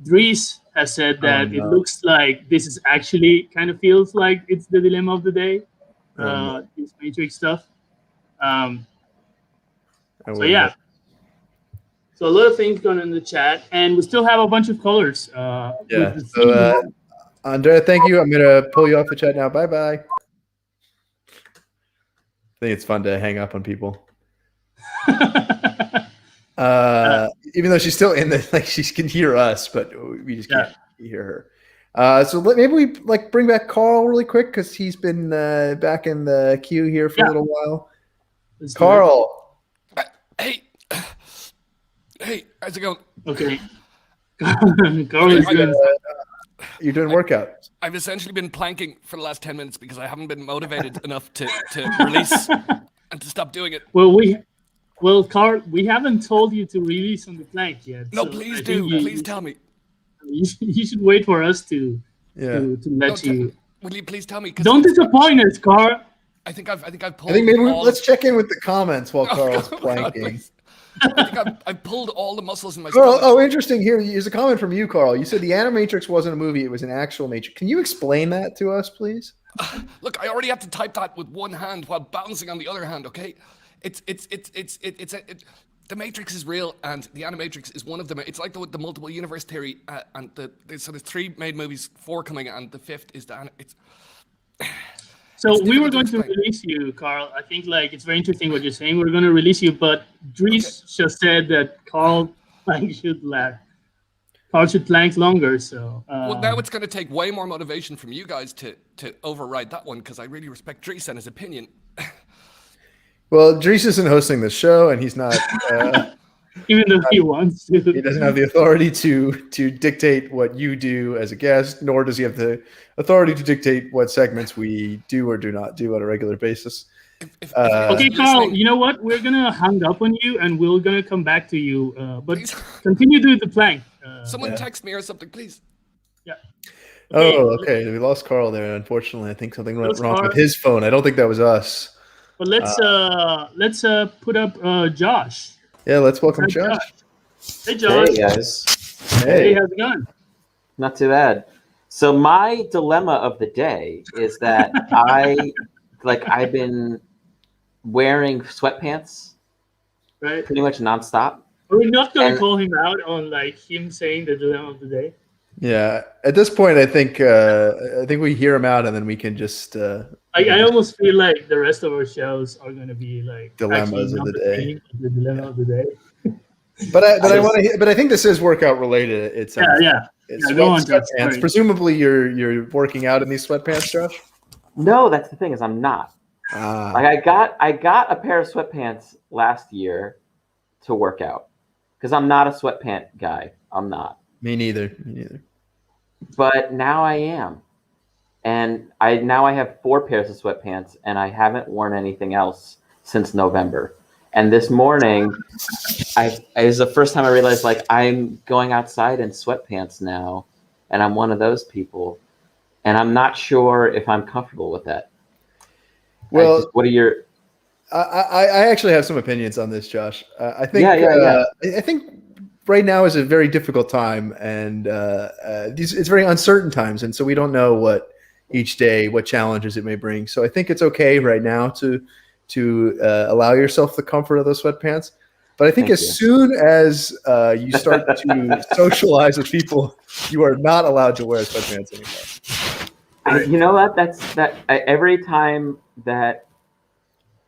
Dries has said that it looks like this is actually kind of feels like it's the dilemma of the day. This Matrix stuff. So yeah. So a lot of things going on in the chat, and we still have a bunch of colors. Yeah. So Andrea, thank you. I'm gonna pull you off the chat now. Bye bye. I think it's fun to hang up on people. Even though she's still in the she can hear us, but we just can't hear her. So maybe we bring back Carl really quick because he's been back in the queue here for a little while. Carl, hey, how's it going? Okay, Carl is doing. You're doing workout. I've essentially been planking for the last 10 minutes because I haven't been motivated enough to release and to stop doing it. Well, Carl, we haven't told you to release on the plank yet. No, so please do. Please tell me. You should wait for us to let you. Will you please tell me? Don't disappoint us, Carl. I think I've pulled. I think maybe let's check in with the comments while Carl's planking. I think I've pulled all the muscles in my stomach. Oh, interesting. Here's a comment from you, Carl. You said the Animatrix wasn't a movie; it was an actual matrix. Can you explain that to us, please? Look, I already have to type that with one hand while balancing on the other hand. Okay, the Matrix is real, and the Animatrix is one of them. It's like the multiple universe theory, and so there's 3 made movies, 4 coming, and the 5th is So we were going to release you, Carl. I think it's very interesting what you're saying. We're going to release you, but Dries just said that Carl should plank longer. So well, now it's going to take way more motivation from you guys to override that one because I really respect Dries and his opinion. Well, Dries isn't hosting the show, and he's not. Even though he wants to. He doesn't have the authority to dictate what you do as a guest, nor does he have the authority to dictate what segments we do or do not do on a regular basis. Okay, Carl, you know what? We're going to hang up on you, and we're going to come back to you. But continue doing the plank. Someone text me or something, please. Yeah. Okay. We lost Carl there, unfortunately. I think something went wrong with his phone. I don't think that was us. But let's put up Josh. Yeah, let's welcome Josh. Hey, Josh. Hey, guys. Hey, how's it going? Not too bad. So my dilemma of the day is that I've been wearing sweatpants pretty much nonstop. Are we not going to call him out on him saying the dilemma of the day? Yeah, at this point, I think we hear him out, and then we can just. I almost feel like the rest of our shows are going to be dilemmas of the day. The dilemma of the day. But I think this is workout related. It's go on, sweatpants. Presumably, you're working out in these sweatpants, Josh. No, that's the thing is I'm not. I got a pair of sweatpants last year to work out because I'm not a sweatpant guy. I'm not. Me neither. But now I am. And I have 4 pairs of sweatpants, and I haven't worn anything else since November. And this morning, it was the first time I realized I'm going outside in sweatpants now, and I'm one of those people, and I'm not sure if I'm comfortable with that. Well, what are your? I actually have some opinions on this, Josh. I think I think right now is a very difficult time, and it's very uncertain times, and so we don't know what challenges it may bring. So I think it's okay right now to allow yourself the comfort of those sweatpants. But I think soon as you start to socialize with people, you are not allowed to wear sweatpants anymore. You know what? Every time that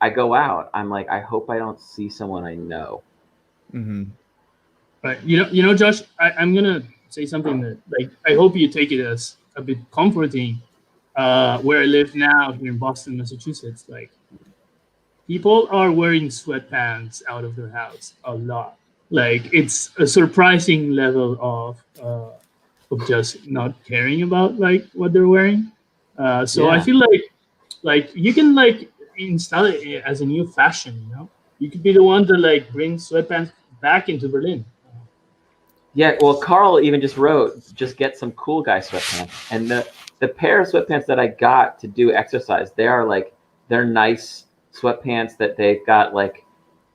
I go out, I'm like, I hope I don't see someone I know. Mm-hmm. Right. You know, Josh, I'm gonna say something that I hope you take it as a bit comforting. Where I live now here in Boston, Massachusetts, people are wearing sweatpants out of their house a lot. It's a surprising level of just not caring about what they're wearing. So I feel like you can install it as a new fashion. You know, you could be the one to bring sweatpants back into Berlin. Yeah, well, Carl even just wrote, just get some cool guy sweatpants. And the pair of sweatpants that I got to do exercise, they're nice sweatpants that they've got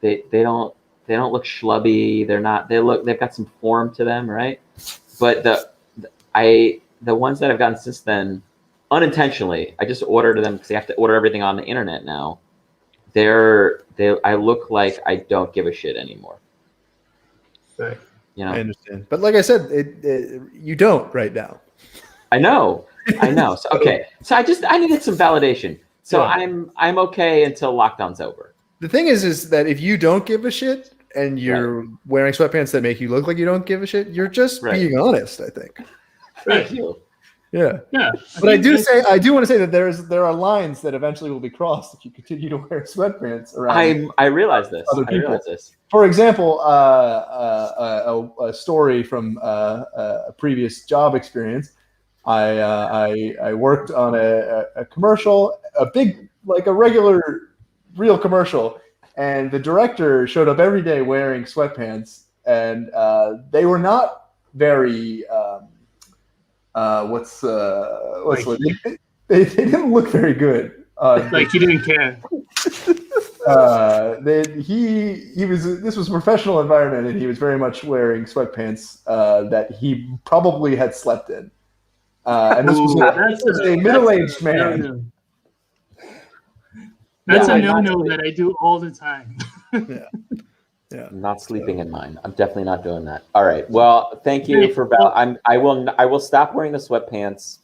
they don't look schlubby. They've got some form to them, right? But the ones that I've gotten since then, unintentionally, I just ordered them because you have to order everything on the internet now. I look like I don't give a shit anymore. Right. You know? I understand, but like I said, you don't right now. I know. So, okay. So I needed some validation. So Yeah. I'm okay until lockdown's over. The thing is that if you don't give a shit and you're wearing sweatpants that make you look like you don't give a shit, you're just being honest, I think. Thank you. Yeah. Yeah. But I do want to say that there are lines that eventually will be crossed if you continue to wear sweatpants around. I realize this. Other people. I realize this. For example, a story from a previous job experience. I worked on a commercial, a big, like a regular, real commercial, and the director showed up every day wearing sweatpants, and they were not very they didn't look very good. Like he didn't care. This was a professional environment, and he was very much wearing sweatpants that he probably had slept in. And this was a middle-aged man. No. That's a no-no that I do all the time. Yeah. I'm not sleeping in mine. I'm definitely not doing that. All right. Well, thank you for. I will stop wearing the sweatpants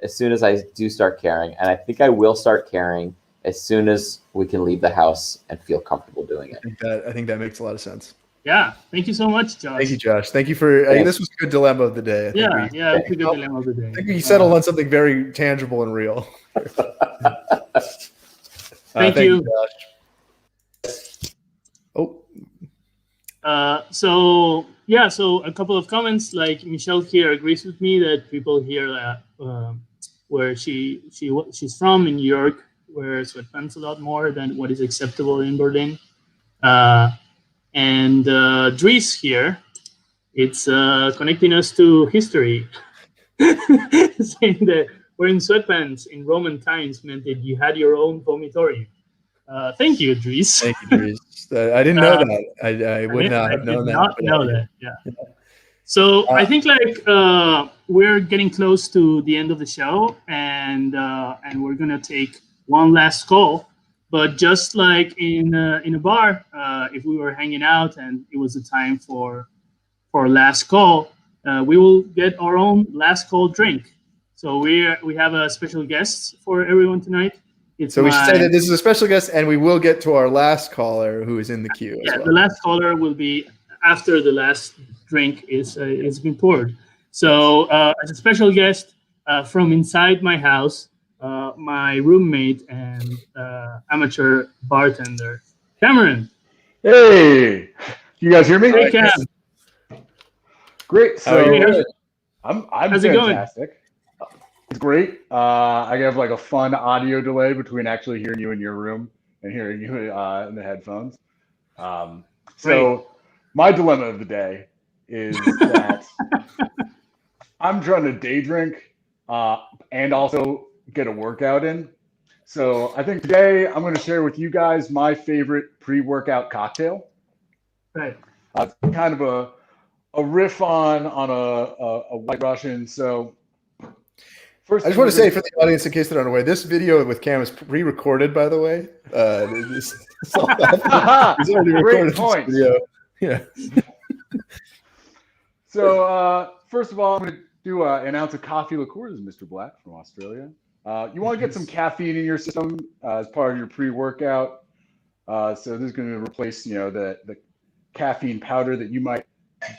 as soon as I do start caring, and I think I will start caring as soon as we can leave the house and feel comfortable doing it. I think that makes a lot of sense. Yeah. Thank you so much, Josh. Thank you, Josh. Thank you for this was a good dilemma of the day. It's a good dilemma of the day. I think we settled on something very tangible and real. Thank you. Josh. Oh. So a couple of comments. Like Michelle here agrees with me that people here where she's from in New York wear sweatpants a lot more than what is acceptable in Berlin. And Dries here, it's connecting us to history, saying that wearing sweatpants in Roman times meant that you had your own vomitorium. Thank you, Dries. Thank you, Dries. I didn't know that. I would not have known that. I did not know that. Yeah. So I think we're getting close to the end of the show, and we're gonna take one last call. But just like in a bar, if we were hanging out and it was the time for last call, we will get our own last call drink. So we have a special guest for everyone tonight. We should say that this is a special guest, and we will get to our last caller who is in the queue. Yeah, the last caller will be after the last drink is been poured. So as a special guest from inside my house, my roommate and amateur bartender, Cameron. Hey, you guys hear me? Hey, Cam. Great. So I'm How's it fantastic. Going? It's great. I have like a fun audio delay between actually hearing you in your room and hearing you in the headphones. So my dilemma of the day is that I'm trying to day drink and also get a workout in. So I think today I'm going to share with you guys my favorite pre-workout cocktail. Right. Kind of a riff on a White Russian. So first, I just want to say for the audience, in case they're unaware, this video with Cam is pre-recorded, by the way. He's already recorded this video. Yeah. So first of all, I'm going to do an ounce of coffee liqueurs, Mr. Black from Australia. You want to get some caffeine in your system as part of your pre-workout. So this is going to replace, the caffeine powder that you might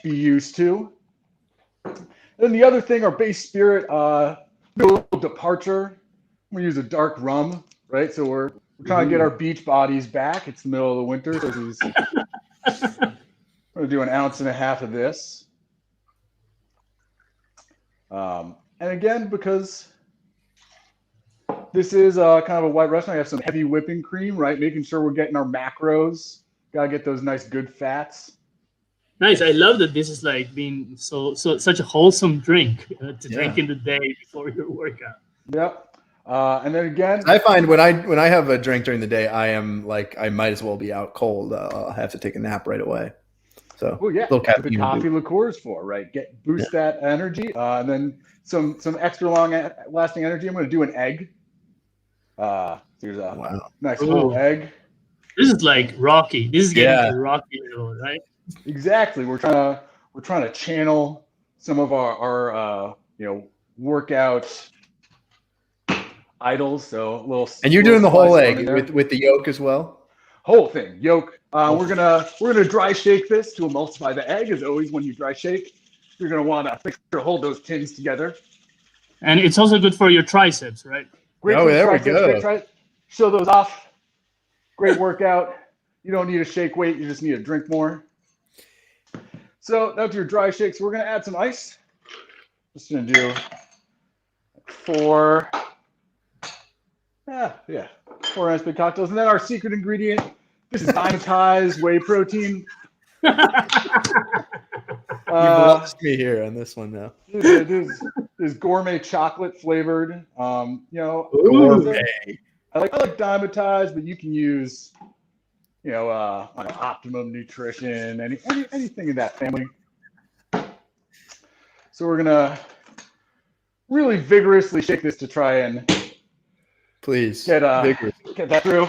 be used to. Then the other thing, our base spirit, a little departure. I'm going to use a dark rum, right? So we're trying to get our beach bodies back. It's the middle of the winter, so I'm going to do 1.5 ounces of this. And again, because this is kind of a White Russian, I have some heavy whipping cream, right? Making sure we're getting our macros. Got to get those nice good fats. Nice. I love that this is like being such a wholesome drink to drink in the day before your workout. Yep. And then again, I find when I have a drink during the day, I am like I might as well be out cold. I'll have to take a nap right away. So the coffee liqueurs for right. Boost that energy, and then some extra long lasting energy. I'm going to do an egg. Here's a nice little egg. This is like Rocky. This is getting to Rocky level, right? Exactly. We're trying to channel some of our workout idols. So a little. And you're doing the whole spice egg on there. with the yolk as well. Whole thing, yolk. We're gonna dry shake this to emulsify the egg. As always, when you dry shake, you're gonna want to make sure to hold those tins together. And it's also good for your triceps, right? Great Oh, for the there we triceps, go. Show those off. Great workout. You don't need to shake weight. You just need to drink more. So that's your dry shakes. We're gonna add some ice. Just gonna do 4. 4 nice big cocktails. And then our secret ingredient, this is dimetized whey protein. You lost me here on this one now. This is gourmet chocolate flavored. Gourmet. I like dimetized, but you can use, Optimum Nutrition, anything in that family. So we're gonna really vigorously shake this to try and Please get that through.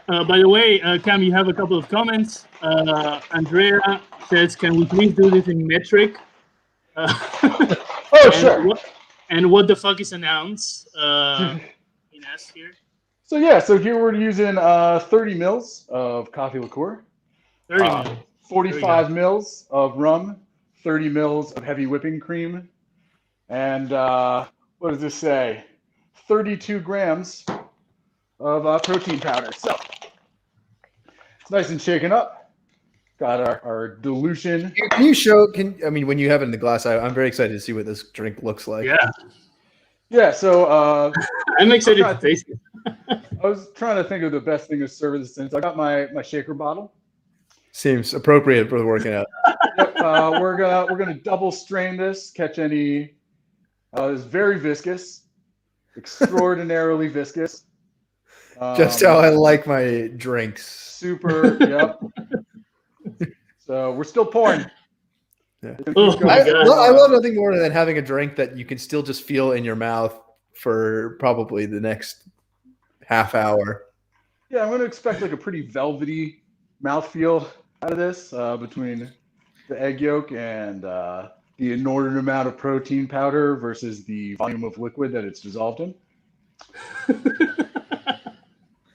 By the way, Cam, you have a couple of comments. Andrea says, "Can we please do this in metric?" Sure. And what the fuck is an ounce? In S here. So here we're using 30 mils of coffee liqueur, 30 mil. 45 mils of rum, 30 mils of heavy whipping cream, and what does this say? 32 grams of protein powder. So it's nice and shaken up. Got our dilution. Can you show? When you have it in the glass, I'm very excited to see what this drink looks like. Yeah. So I'm excited to taste it. I was trying to think of the best thing to serve this in. So I got my shaker bottle. Seems appropriate for the working out. Yep. We're gonna double strain this. Catch any. It's very viscous, extraordinarily viscous. Just how I like my drinks. Super. Yep. So we're still pouring. Yeah. I I love nothing more than having a drink that you can still just feel in your mouth for probably the next half hour. Yeah, I'm going to expect like a pretty velvety mouthfeel out of this between the egg yolk and the inordinate amount of protein powder versus the volume of liquid that it's dissolved in.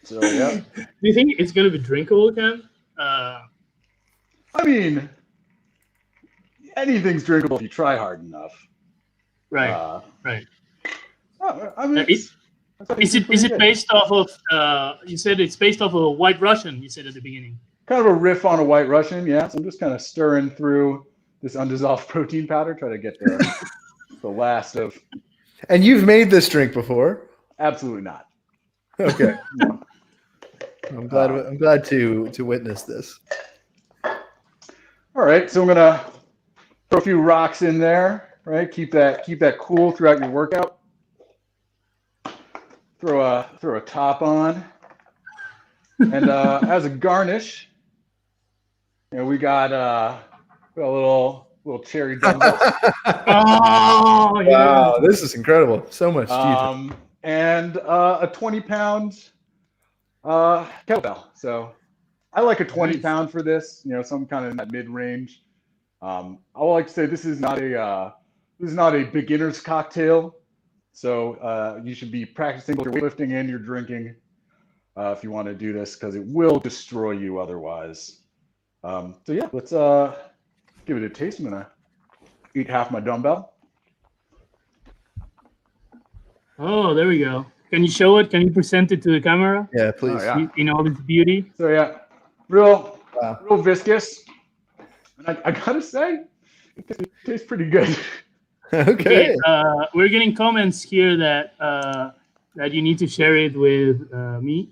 So, yeah. Do you think it's going to be drinkable, Cam? I mean, anything's drinkable if you try hard enough. Right. Right. I mean, is it based off of? You said it's based off of a White Russian. You said at the beginning. Kind of a riff on a White Russian, yeah. So I'm just kind of stirring through this undissolved protein powder, try to get the last of. And you've made this drink before? Absolutely not. Okay. No. I'm glad to witness this. All right, so I'm gonna throw a few rocks in there, right? Keep that cool throughout your workout. Throw a top on, and as a garnish, we got a little cherry dumbbell. Oh, yeah. Wow, this is incredible! So much cheaper. And a 20-pound kettlebell. So I like a 20-pound for this. Some kind of in that mid-range. I would like to say this is not a beginner's cocktail. So you should be practicing both your weightlifting and your drinking if you want to do this, because it will destroy you otherwise. So yeah, let's give it a taste. I'm gonna eat half my dumbbell. Oh, there we go. Can you show it? Can you present it to the camera? Yeah, please. Oh, yeah. In all its beauty. So yeah, real viscous. And I gotta say, it tastes pretty good. Okay. We're getting comments here that you need to share it with me.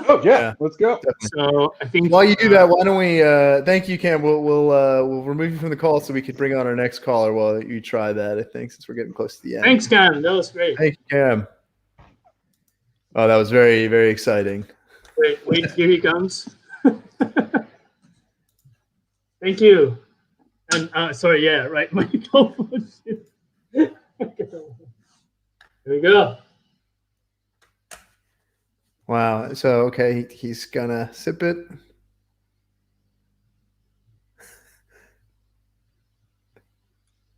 Oh yeah, let's go. So I think while you do that, why don't we? Thank you, Cam. We'll remove you from the call so we can bring on our next caller while you try that. I think since we're getting close to the end. Thanks, Cam. That was great. Thank you, Cam. Oh, that was very, very exciting. Wait, here he comes. Thank you. And sorry, yeah, right. My microphone. Here we go. Wow. So okay, he's gonna sip it.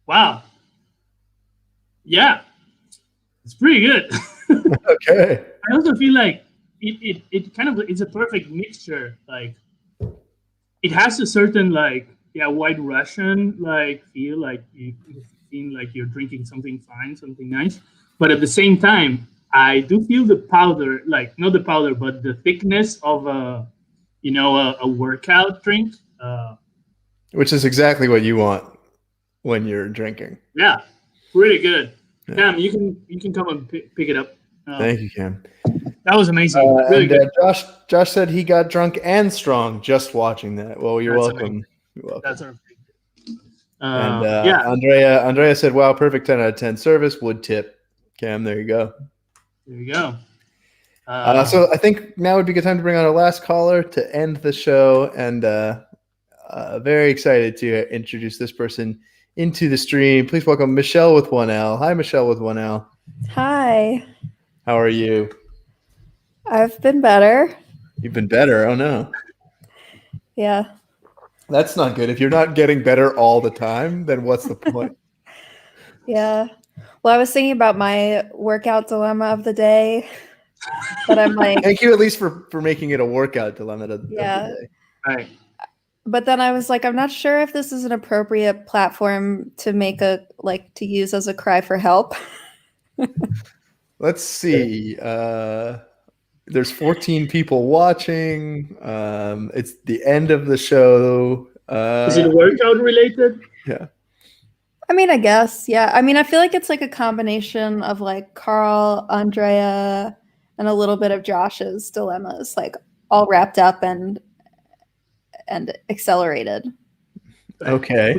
Wow. yeah, it's pretty good. Okay. I also feel like it kind of it's a perfect mixture. Like it has a certain like white Russian like feel, like you feel like you're drinking something fine, something nice, but at the same time, I do feel the powder, like not the powder, but the thickness of a workout drink. Which is exactly what you want when you're drinking. Yeah, really good. Yeah. Cam, you can come and pick it up. Thank you, Cam. That was amazing. Really good. Josh said he got drunk and strong just watching that. Well, you're That's welcome. amazing. You're welcome. That's our And yeah. Andrea said, "Wow, perfect 10 out of 10 service. Would tip." Cam, there you go. There you go. So I think now would be a good time to bring on our last caller to end the show, and very excited to introduce this person into the stream. Please welcome Michelle with 1L. Hi, Michelle with 1L. Hi. How are you? I've been better. You've been better. Oh no. Yeah. That's not good. If you're not getting better all the time, then what's the point? Yeah. Well, I was thinking about my workout dilemma of the day, but I'm like, thank you at least for making it a workout dilemma of the day. Right. But then I was like, I'm not sure if this is an appropriate platform to make to use as a cry for help. Let's see. There's 14 people watching. It's the end of the show. Is it workout related? Yeah. I mean, I guess. Yeah. I mean, I feel like it's like a combination of like Carl, Andrea, and a little bit of Josh's dilemmas, like all wrapped up and accelerated. Okay.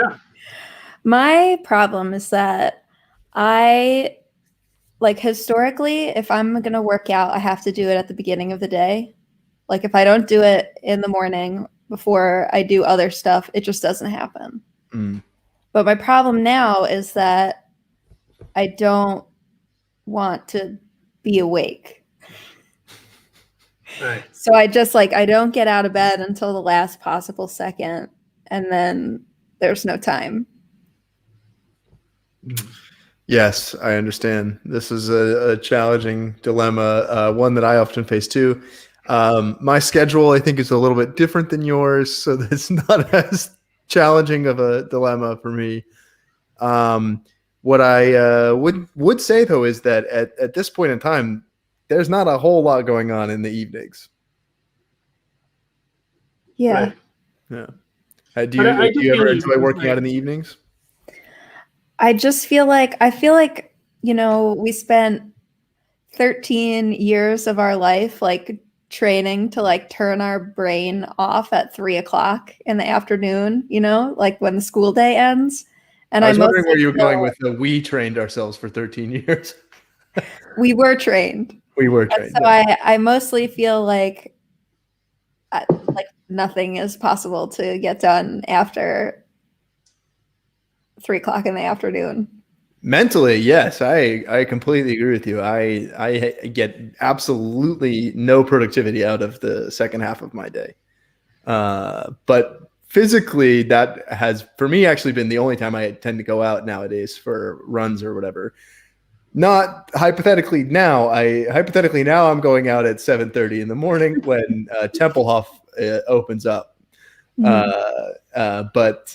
Yeah. My problem is that historically, if I'm going to work out, I have to do it at the beginning of the day. Like if I don't do it in the morning before I do other stuff, it just doesn't happen. Mm. But my problem now is that I don't want to be awake. Right. So I just I don't get out of bed until the last possible second, and then there's no time. Yes, I understand. This is a challenging dilemma, one that I often face too. My schedule, I think, is a little bit different than yours, so that's not as challenging of a dilemma for me. What I would say, though, is that at this point in time, there's not a whole lot going on in the evenings. Yeah. Right. Yeah. Do you ever enjoy working out in the evenings? I just feel like we spent 13 years of our life training to turn our brain off at 3:00 in the afternoon, when the school day ends. And I was wondering where you were going with the we trained ourselves for 13 years. We were trained. We were trained. So yeah. I mostly feel like nothing is possible to get done after 3:00 in the afternoon. Mentally, yes, I completely agree with you. I get absolutely no productivity out of the second half of my day. But physically, that has, for me, actually been the only time I tend to go out nowadays for runs or whatever. Not hypothetically now. I'm going out at 7:30 in the morning when Tempelhof opens up. Mm-hmm. But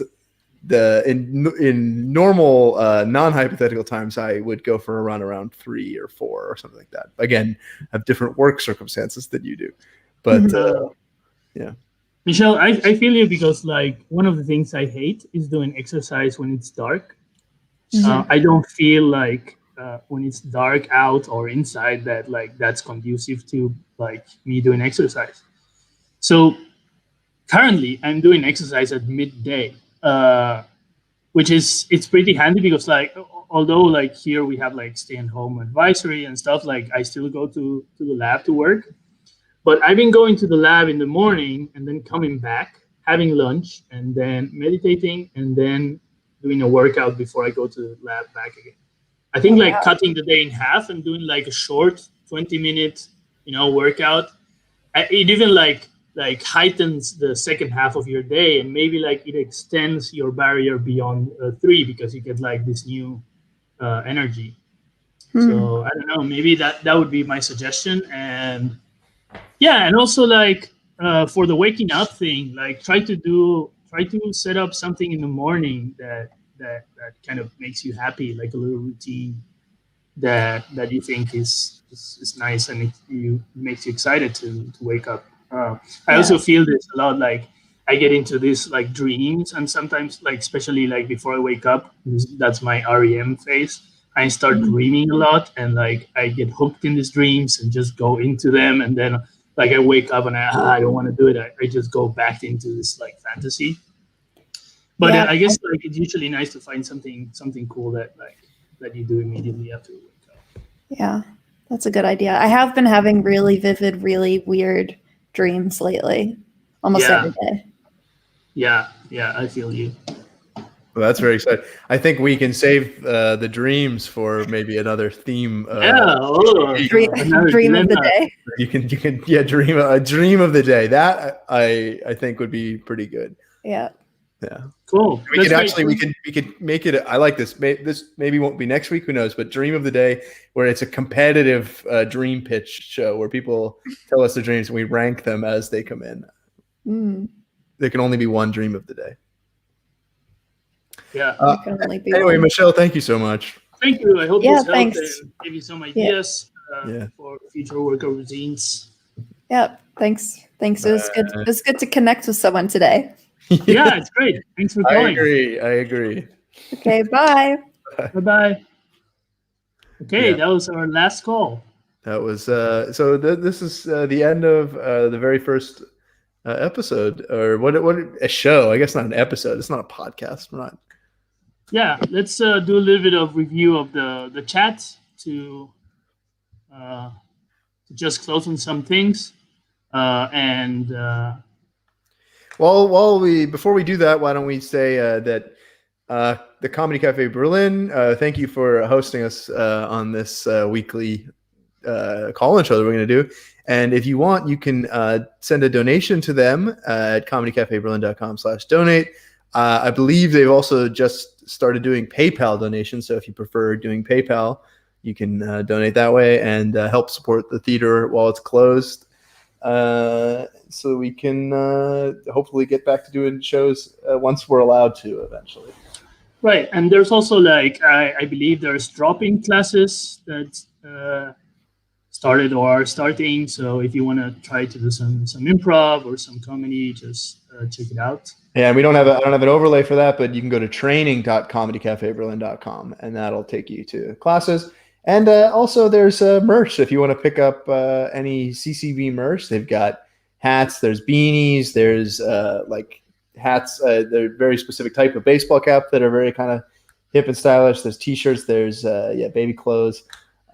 in normal non-hypothetical times, I would go for a run around 3 or 4 or something like that. Again, I have different work circumstances than you do, but yeah. Michelle, I feel you, because one of the things I hate is doing exercise when it's dark. Mm-hmm. I don't feel like when it's dark out or inside that that's conducive to me doing exercise. So currently I'm doing exercise at midday, which it's pretty handy because although here we have stay at home advisory and stuff, I still go to the lab to work. But I've been going to the lab in the morning and then coming back, having lunch, and then meditating, and then doing a workout before I go to the lab back again. I think cutting the day in half and doing a short 20-minute, workout, it even heightens the second half of your day, and maybe it extends your barrier beyond 3, because you get this new energy. So I don't know, maybe that would be my suggestion. And yeah, and also like for the waking up thing, like try to set up something in the morning that kind of makes you happy, like a little routine that you think is nice, and it makes you excited to wake up. I also feel this a lot. Like I get into this like dreams, and sometimes like especially like before I wake up, that's my REM phase. I start dreaming a lot, and like I get hooked in these dreams and just go into them, and then like I wake up and I don't want to do it. I just go back into this like fantasy. But I guess like it's usually nice to find something cool that you do immediately after you wake up. Yeah, that's a good idea. I have been having really vivid, really weird dreams lately, almost every day. Yeah, I feel you. Well, that's very exciting. I think we can save the dreams for maybe another theme. Dream of the day. You can dream of the day. That I think would be pretty good. Yeah. Cool. We could make it. I like this. This maybe won't be next week. Who knows? But dream of the day, where it's a competitive dream pitch show where people tell us their dreams and we rank them as they come in. There can only be one dream of the day. Yeah. Anyway, Michelle, thank you so much. Thank you. I hope this helped and gave you some ideas for future workout routines. Yeah. Thanks. It was good. It was good to connect with someone today. Yeah, it's great. Thanks for calling. I agree. Okay, bye. Bye. Okay, that was our last call. That was so. This is the end of the very first episode, or what a show. I guess not an episode. It's not a podcast. We're not. Yeah, let's do a little bit of review of the chat to just close on some things and. Well, before we do that, why don't we say that the Comedy Cafe Berlin, thank you for hosting us on this weekly call-in show that we're going to do. And if you want, you can send a donation to them at comedycafeberlin.com/donate. I believe they've also just started doing PayPal donations. So if you prefer doing PayPal, you can donate that way and help support the theater while it's closed. So we can hopefully get back to doing shows once we're allowed to eventually. Right, and there's also like I believe there's drop-in classes that started or are starting. So if you want to try to do some improv or some comedy, just check it out. Yeah, I don't have an overlay for that, but you can go to training.comedycafeberlin.com and that'll take you to classes. And also there's merch. If you want to pick up any CCB merch, they've got hats, there's beanies, there's like hats, they're very specific type of baseball cap that are very kind of hip and stylish. There's t-shirts, there's baby clothes,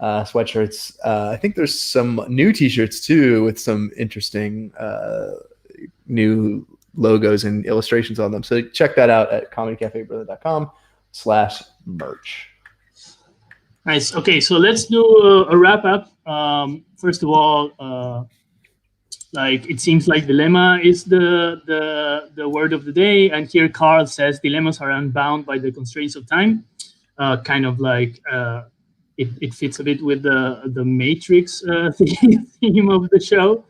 sweatshirts. I think there's some new t-shirts too with some interesting new logos and illustrations on them. So check that out at comedycafeberlin.com/merch. Nice. Okay, so let's do a wrap up. First of all, like it seems like dilemma is the word of the day, and here Carl says dilemmas are unbound by the constraints of time. Kind of like it fits a bit with the Matrix theme of the show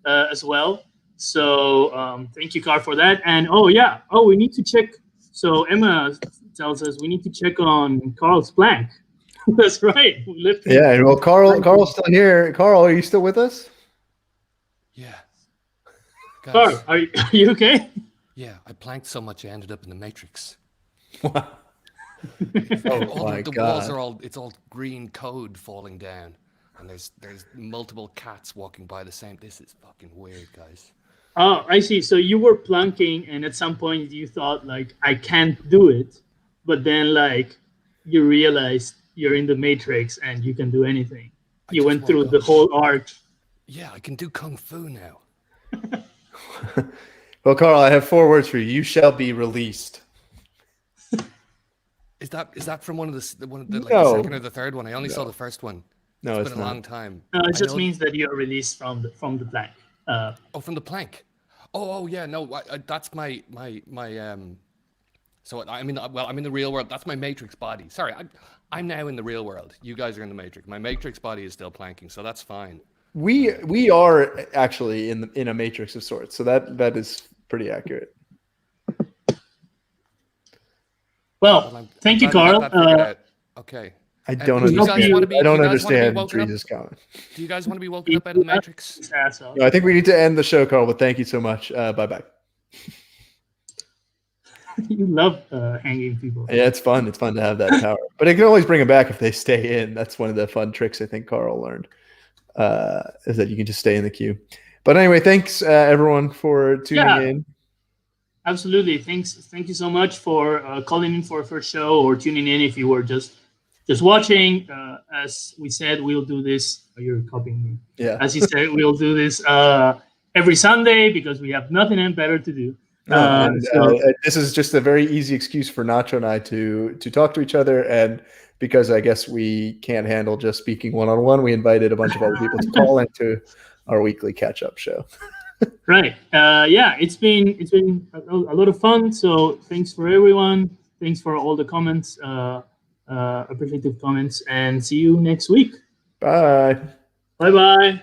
as well. So thank you, Carl, for that. And we need to check. So Emma tells us we need to check on Carl's plank. That's right. Yeah, well, Carl's still here. Carl, are you still with us? Yeah. Carl, are you okay? Yeah, I planked so much I ended up in the Matrix. Wow. The walls are it's all green code falling down, and there's multiple cats walking by the same. This is fucking weird, guys. Oh, I see. So you were planking, and at some point you thought like I can't do it, but then like you realized you're in the Matrix and you can do anything. You went through the whole arc. Yeah, I can do kung fu now. Well, Carl, I have 4 words for you. You shall be released. Is that from one of the second or the third one? I only saw the first one. No, it's been a long time. No, it just means that you're released from the plank. From the plank. Oh yeah, no, that's my So I'm in the real world. That's my Matrix body. Sorry, I'm now in the real world. You guys are in the Matrix. My Matrix body is still planking, so that's fine. We are actually in a matrix of sorts, so that is pretty accurate. Well, thank you, Carl. Okay. I don't understand. I don't understand Jesus comment. Do you guys want to be woken up out of the Matrix? No, I think we need to end the show, Carl. But thank you so much. Bye bye. You love hanging people. Yeah, it's fun. It's fun to have that power, but it can always bring them back if they stay in. That's one of the fun tricks I think Carl learned. Is that you can just stay in the queue. But anyway, thanks everyone for tuning in. Absolutely. Thank you so much for calling in for our first show or tuning in if you were just watching. As we said, we'll do this. Oh, you're copying me. Yeah. As you said, we'll do this every Sunday because we have nothing better to do. This is just a very easy excuse for Nacho and I to talk to each other, and because I guess we can't handle just speaking one-on-one, we invited a bunch of other people to call into our weekly catch-up show. Right. Yeah, it's been a lot of fun. So thanks for everyone. Thanks for all the comments, appreciative comments, and see you next week. Bye. Bye-bye.